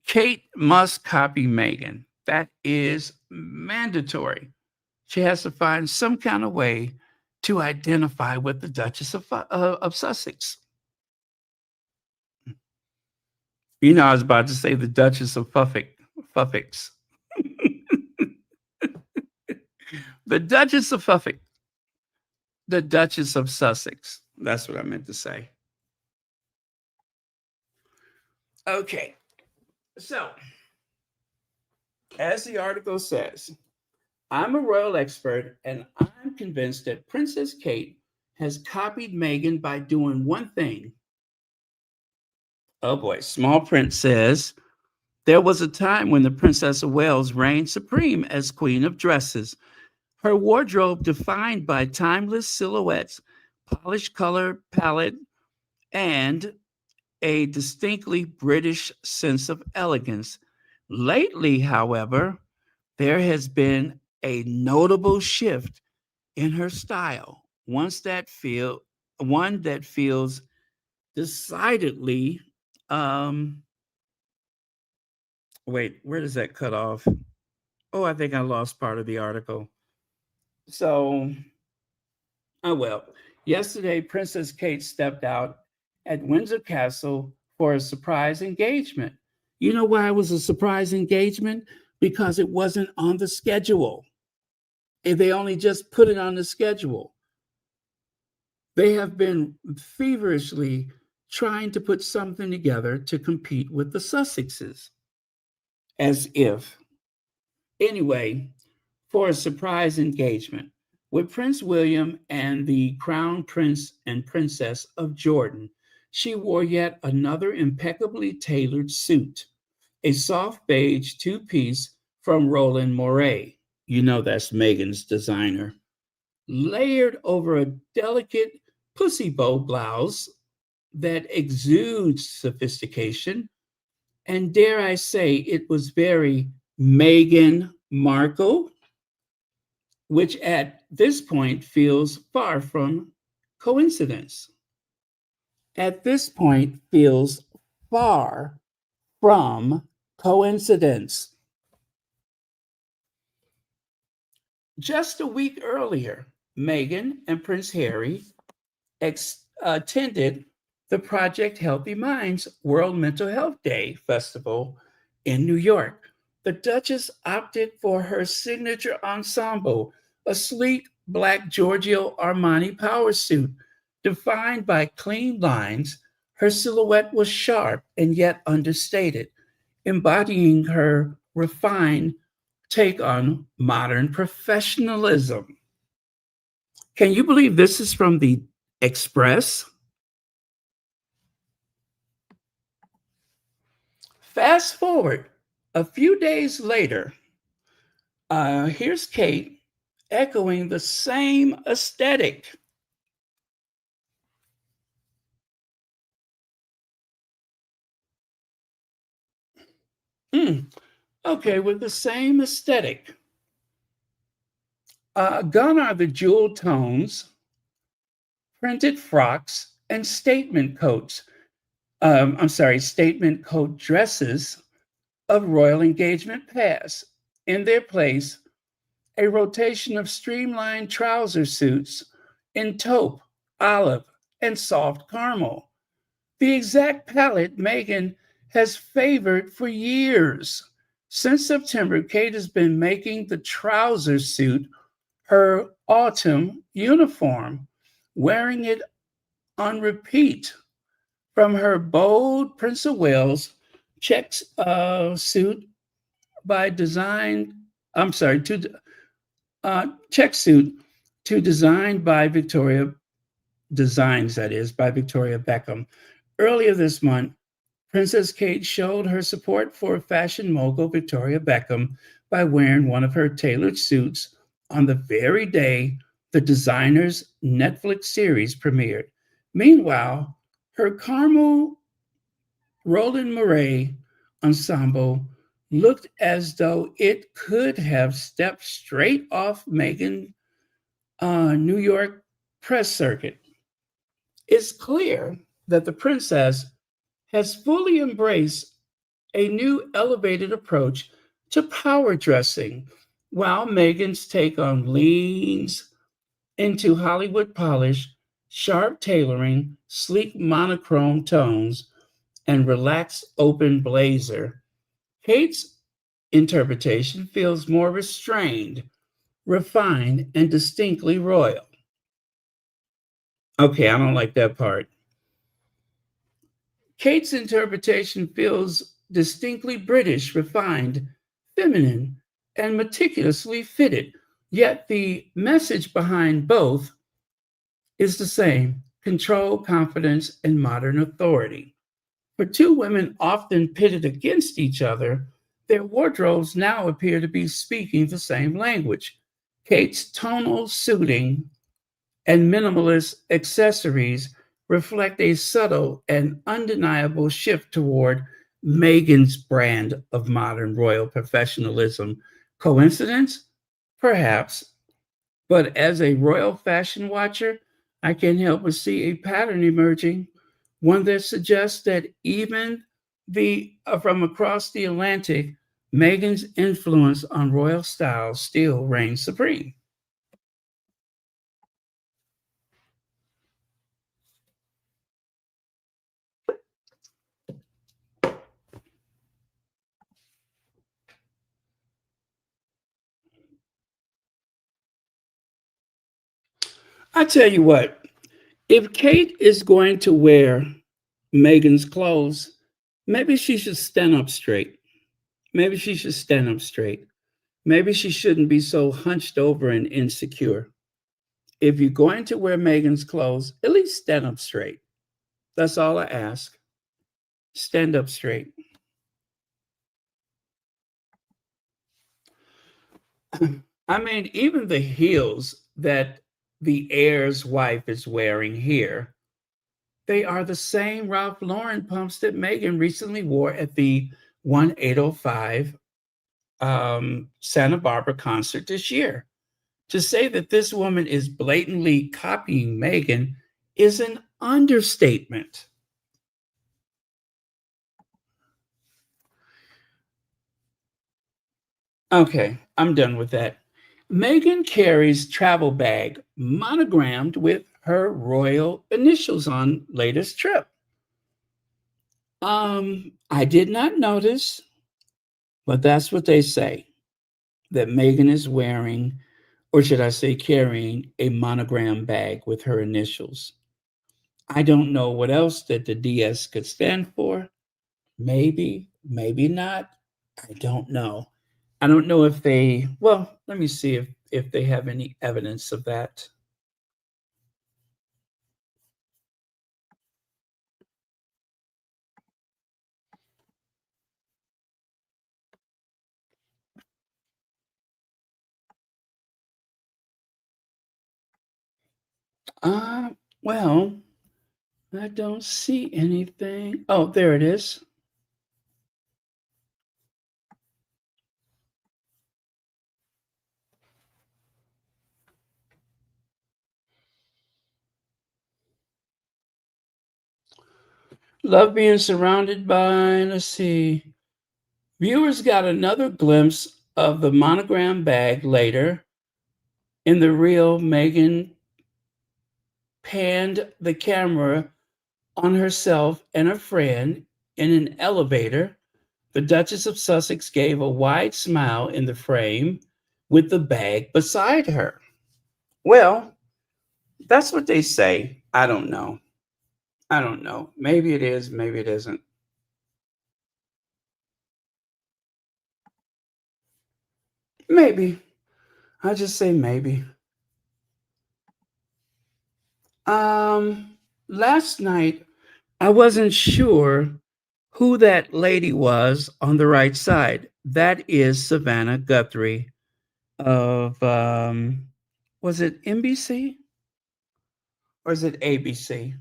Speaker 1: Kate must copy Megan. That is mandatory. She has to find some kind of way to identify with the Duchess of Sussex. You know, I was about to say the Duchess of Fuffix. The Duchess of Suffolk, the Duchess of Sussex. That's what I meant to say. Okay, so as the article says, I'm a royal expert and I'm I'm convinced that Princess Kate has copied Meghan by doing one thing. Oh boy, small print says, there was a time when the Princess of Wales reigned supreme as queen of dresses. Her wardrobe defined by timeless silhouettes, polished color palette, and a distinctly British sense of elegance. Lately, however, there has been a notable shift in her style, one that feels decidedly wait, where does that cut off? Oh, I think I lost part of the article. So, oh well. Yesterday, Princess Kate stepped out at Windsor Castle for a surprise engagement. You know why it was a surprise engagement? Because it wasn't on the schedule. And they only just put it on the schedule. They have been feverishly trying to put something together to compete with the Sussexes. As if. Anyway, for a surprise engagement with Prince William and the Crown Prince and Princess of Jordan, she wore yet another impeccably tailored suit, a soft beige two-piece from Roland Mouret. You know that's Meghan's designer. Layered over a delicate pussy bow blouse that exudes sophistication. And dare I say, it was very Meghan Markle, which at this point feels far from coincidence. At this point feels far from coincidence. Just a week earlier, Meghan and Prince Harry attended the Project Healthy Minds World Mental Health Day Festival in New York. The Duchess opted for her signature ensemble, a sleek black Giorgio Armani power suit. Defined by clean lines, her silhouette was sharp and yet understated, embodying her refined take on modern professionalism. Can you believe this is from the Express? Fast forward a few days later, here's Kate echoing the same aesthetic. Okay, with the same aesthetic. Gone are the jewel tones, printed frocks, and statement coats. Statement coat dresses of royal engagement past. In their place, a rotation of streamlined trouser suits in taupe, olive, and soft caramel. The exact palette Meghan has favored for years. Since September, Kate has been making the trouser suit her autumn uniform, wearing it on repeat from her bold Prince of Wales check suit by design. I'm sorry, to check suit to designed by Victoria Designs, that is, by Victoria Beckham. Earlier this month, Princess Kate showed her support for fashion mogul Victoria Beckham by wearing one of her tailored suits on the very day the designer's Netflix series premiered. Meanwhile, her caramel Roland Mouret ensemble looked as though it could have stepped straight off Meghan New York press circuit. It's clear that the princess has fully embraced a new elevated approach to power dressing, while Meghan's take on leans into Hollywood polish, sharp tailoring, sleek monochrome tones, and relaxed open blazer. Kate's interpretation feels more restrained, refined, and distinctly royal. Okay, I don't like that part. Kate's interpretation feels distinctly British, refined, feminine, and meticulously fitted. Yet the message behind both is the same: control, confidence, and modern authority. For two women often pitted against each other, their wardrobes now appear to be speaking the same language. Kate's tonal suiting and minimalist accessories reflect a subtle and undeniable shift toward Meghan's brand of modern royal professionalism. Coincidence? Perhaps. But as a royal fashion watcher, I can't help but see a pattern emerging, one that suggests that even from across the Atlantic, Meghan's influence on royal style still reigns supreme. I tell you what, if Kate is going to wear Meghan's clothes, maybe she should stand up straight. Maybe she should stand up straight. Maybe she shouldn't be so hunched over and insecure. If you're going to wear Meghan's clothes, at least stand up straight. That's all I ask. Stand up straight. I mean, even the heels that the heir's wife is wearing here, they are the same Ralph Lauren pumps that Meghan recently wore at the 1805 Santa Barbara concert this year. To say that this woman is blatantly copying Meghan is an understatement. Okay, I'm done with that. Meghan carries travel bag monogrammed with her royal initials on latest trip. I did not notice, but that's what they say, that Meghan is wearing, or should I say carrying, a monogram bag with her initials. I don't know what else that the DS could stand for. Maybe, maybe not. I don't know. I don't know if they, well, let me see if they have any evidence of that. Uh, well, I don't see anything. Oh, there it is. Love being surrounded by, let's see. Viewers got another glimpse of the monogram bag later. In the reel, Meghan panned the camera on herself and a friend in an elevator. The Duchess of Sussex gave a wide smile in the frame with the bag beside her. Well, that's what they say. I don't know. I don't know. Maybe it is, maybe it isn't. Maybe. I just say maybe. Last night I wasn't sure who that lady was on the right side. That is Savannah Guthrie of was it NBC or is it ABC?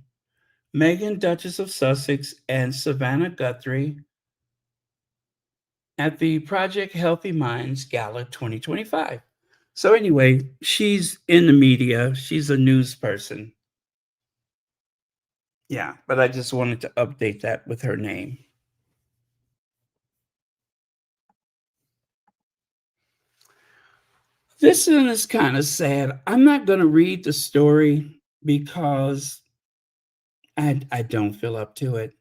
Speaker 1: Meghan, Duchess of Sussex, and Savannah Guthrie at the Project Healthy Minds Gala 2025. So anyway, she's in the media. She's a news person. Yeah, but I just wanted to update that with her name. This one is kind of sad. I'm not going to read the story because I don't feel up to it.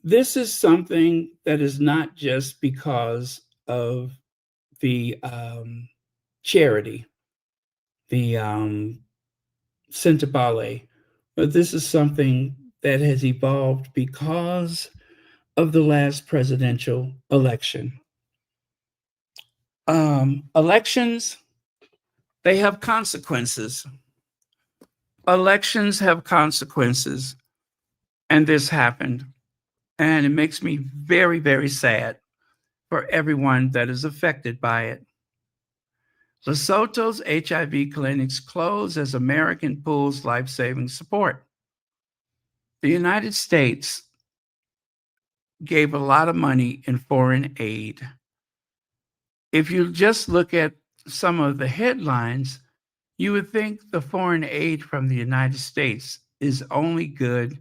Speaker 1: This is something that is not just because of the charity, the Centibale, but this is something that has evolved because of the last presidential election. Elections They have consequences. Elections have consequences, and this happened. And it makes me very, very sad for everyone that is affected by it. Lesotho's HIV clinics close as American pools life-saving support. The United States gave a lot of money in foreign aid. If you just look at some of the headlines, you would think the foreign aid from the United States is only good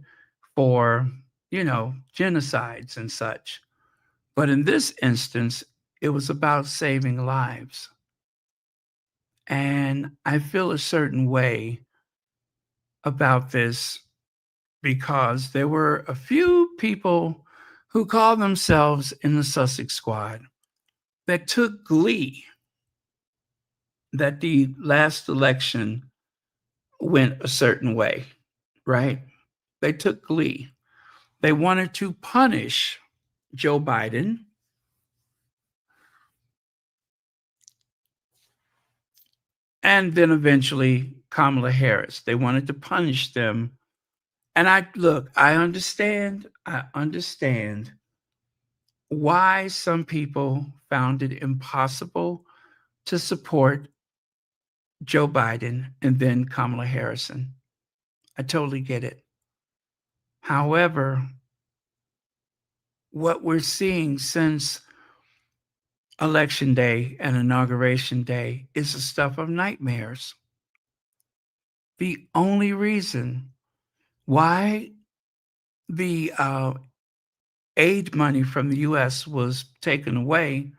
Speaker 1: for, genocides and such. But in this instance, it was about saving lives. And I feel a certain way about this because there were a few people who call themselves in the Sussex squad that took glee that the last election went a certain way, right? They took glee. They wanted to punish Joe Biden and then eventually Kamala Harris. They wanted to punish them. And I understand why some people found it impossible to support Joe Biden and then Kamala Harris. I totally get it. However, what we're seeing since Election Day and Inauguration Day is the stuff of nightmares. The only reason why the aid money from the US was taken away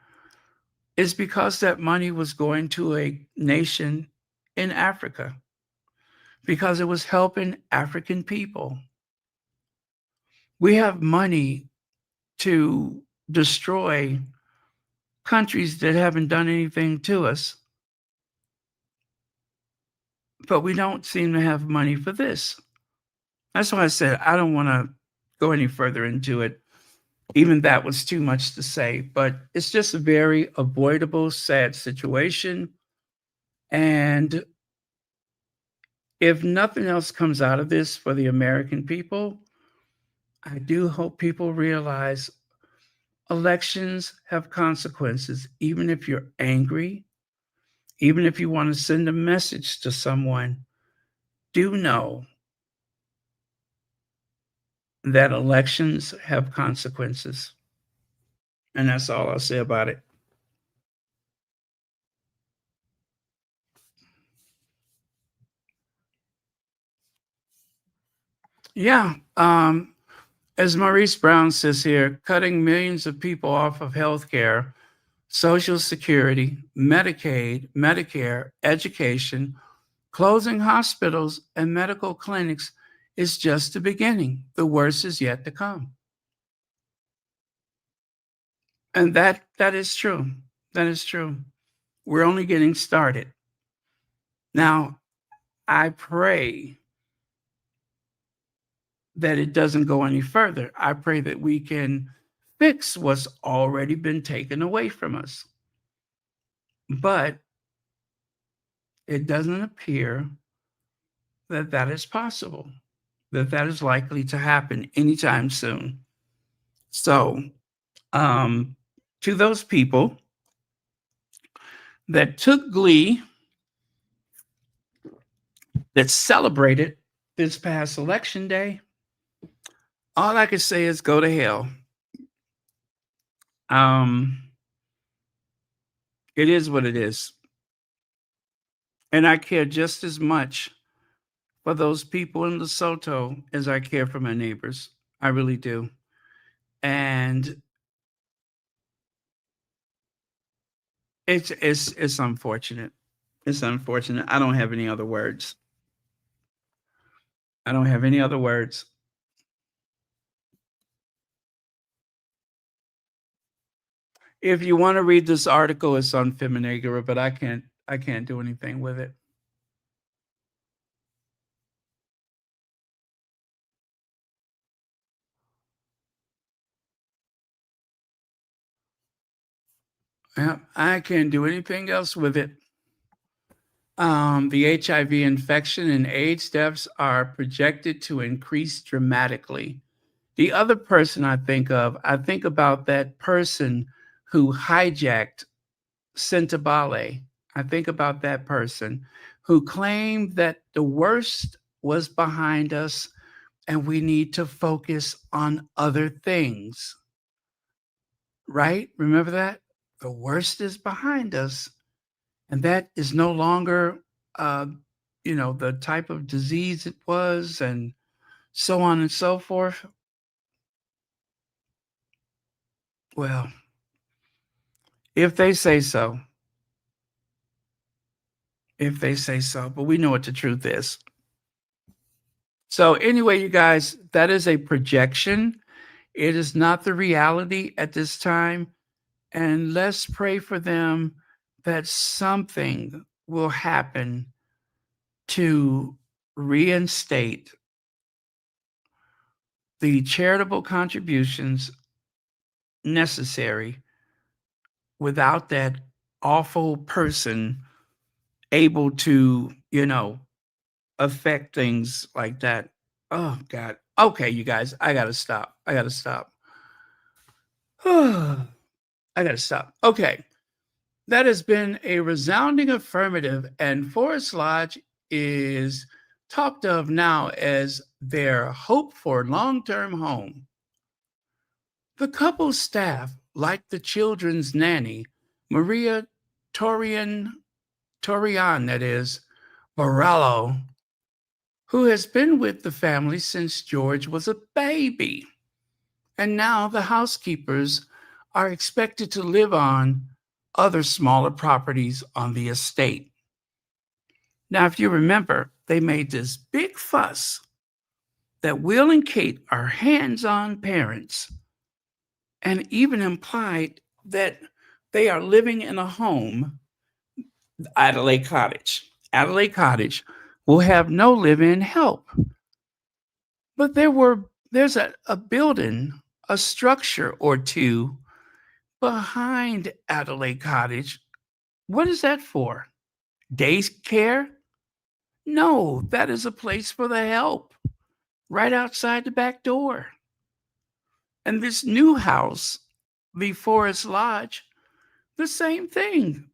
Speaker 1: is because that money was going to a nation in Africa, because it was helping African people. We have money to destroy countries that haven't done anything to us, but we don't seem to have money for this. That's why I said I don't want to go any further into it. Even that was too much to say, but it's just a very avoidable, sad situation. And if nothing else comes out of this for the American people, I do hope people realize elections have consequences, even if you're angry, even if you want to send a message to someone, do know that elections have consequences. And that's all I'll say about it. Yeah. As Maurice Brown says here, cutting millions of people off of health care, Social Security, Medicaid, Medicare, education, closing hospitals and medical clinics is just the beginning. The worst is yet to come. And that is true. That is true. We're only getting started. Now, I pray that it doesn't go any further. I pray that we can fix what's already been taken away from us. But it doesn't appear that that is possible, that that is likely to happen anytime soon. So, to those people that took glee, that celebrated this past election day, all I can say is go to hell. It is what it is. And I care just as much for those people in Lesotho as I care for my neighbors. I really do. And it's unfortunate. It's unfortunate. I don't have any other words. I don't have any other words. If you want to read this article, it's on Feminagora, but I can't do anything with it. Yeah, I can't do anything else with it. The HIV infection and AIDS deaths are projected to increase dramatically. The other person I think about that person who hijacked Sentabale. I think about that person who claimed that the worst was behind us and we need to focus on other things, right? Remember that? The worst is behind us, and that is no longer, uh, the type of disease it was, and so on and so forth. Well, if they say so, if they say so, but we know what the truth is. So, anyway, you guys, that is a projection. It is not the reality at this time. And let's pray for them that something will happen to reinstate the charitable contributions necessary without that awful person able to, affect things like that. Oh, God. Okay, you guys, I got to stop. I got to stop. I got to stop. Okay. That has been a resounding affirmative, and Forest Lodge is talked of now as their hope for long-term home. The couple's staff, like the children's nanny, Maria Torian, that is, Borello, who has been with the family since George was a baby. And now the housekeepers are expected to live on other smaller properties on the estate. Now, if you remember, they made this big fuss that Will and Kate are hands on parents and even implied that they are living in a home, Adelaide Cottage. Adelaide Cottage will have no live in help. But there's a building, a structure or two behind Adelaide Cottage. What is that for? Day care? No, that is a place for the help right outside the back door. And this new house, the Forest Lodge, the same thing.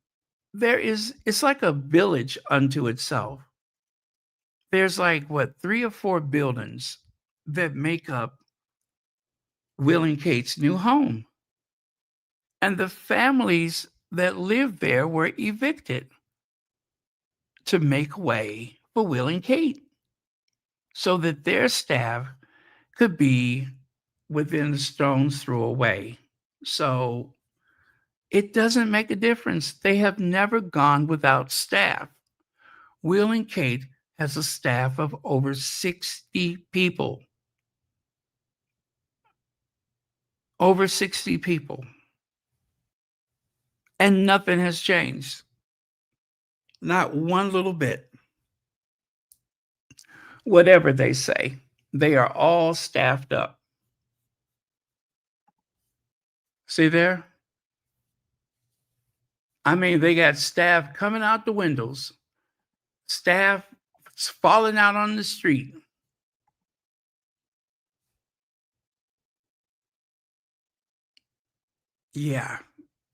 Speaker 1: It's like a village unto itself. There's like, what, 3 or 4 buildings that make up Will and Kate's new home. And the families that lived there were evicted to make way for Will and Kate so that their staff could be within a stone's throw away. So it doesn't make a difference. They have never gone without staff. Will and Kate has a staff of over 60 people. Over 60 people. And nothing has changed. Not one little bit. Whatever they say, they are all staffed up. See there? I mean, they got staff coming out the windows, staff falling out on the street. Yeah,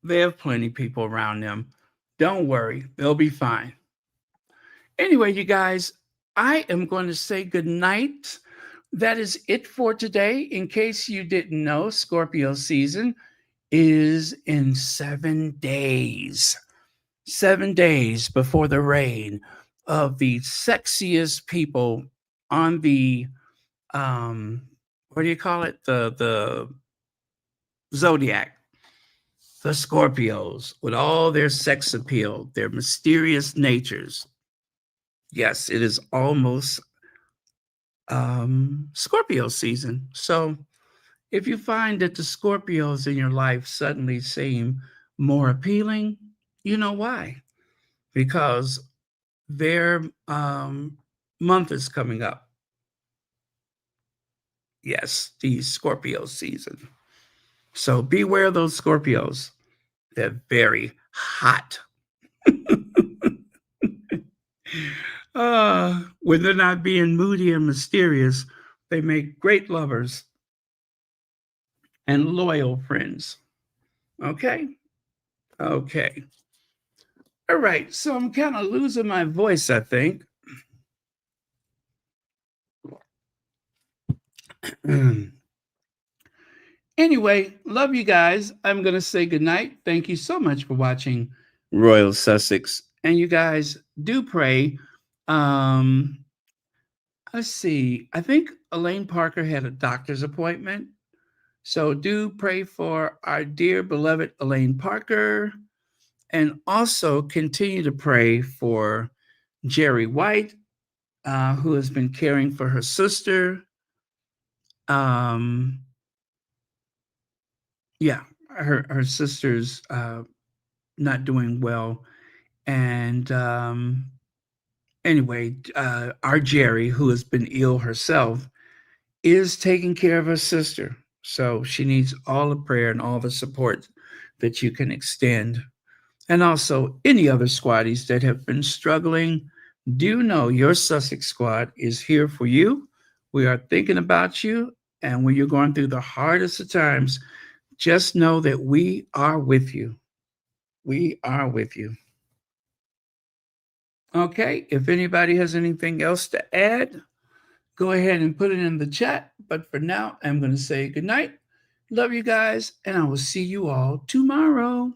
Speaker 1: they have plenty of people around them. Don't worry, they'll be fine. Anyway, you guys, I am going to say good night. That is it for today. In case you didn't know, Scorpio season is in 7 days. 7 days before the reign of the sexiest people on the what do you call it? The zodiac. The Scorpios, with all their sex appeal, their mysterious natures. Yes, it is almost Scorpio season. So if you find that the Scorpios in your life suddenly seem more appealing, you know why? Because their month is coming up. Yes, the Scorpio season. So beware those Scorpios. They're very hot. When they're not being moody and mysterious, they make great lovers and loyal friends. Okay? Okay. All right. So I'm kind of losing my voice, I think. Anyway, love you guys. I'm going to say goodnight. Thank you so much for watching Royal Sussex. And you guys do pray. Um, let's see. I think Elaine Parker had a doctor's appointment. So do pray for our dear beloved Elaine Parker. And also continue to pray for Jerry White, who has been caring for her sister. Um, yeah, her sister's not doing well. And anyway, our Jerry, who has been ill herself, is taking care of her sister. So she needs all the prayer and all the support that you can extend. And also, any other squaddies that have been struggling, do know your Sussex squad is here for you. We are thinking about you. And when you're going through the hardest of times, just know that we are with you. We are with you. Okay, if anybody has anything else to add, go ahead and put it in the chat. But for now, I'm going to say goodnight. Love you guys, and I will see you all tomorrow.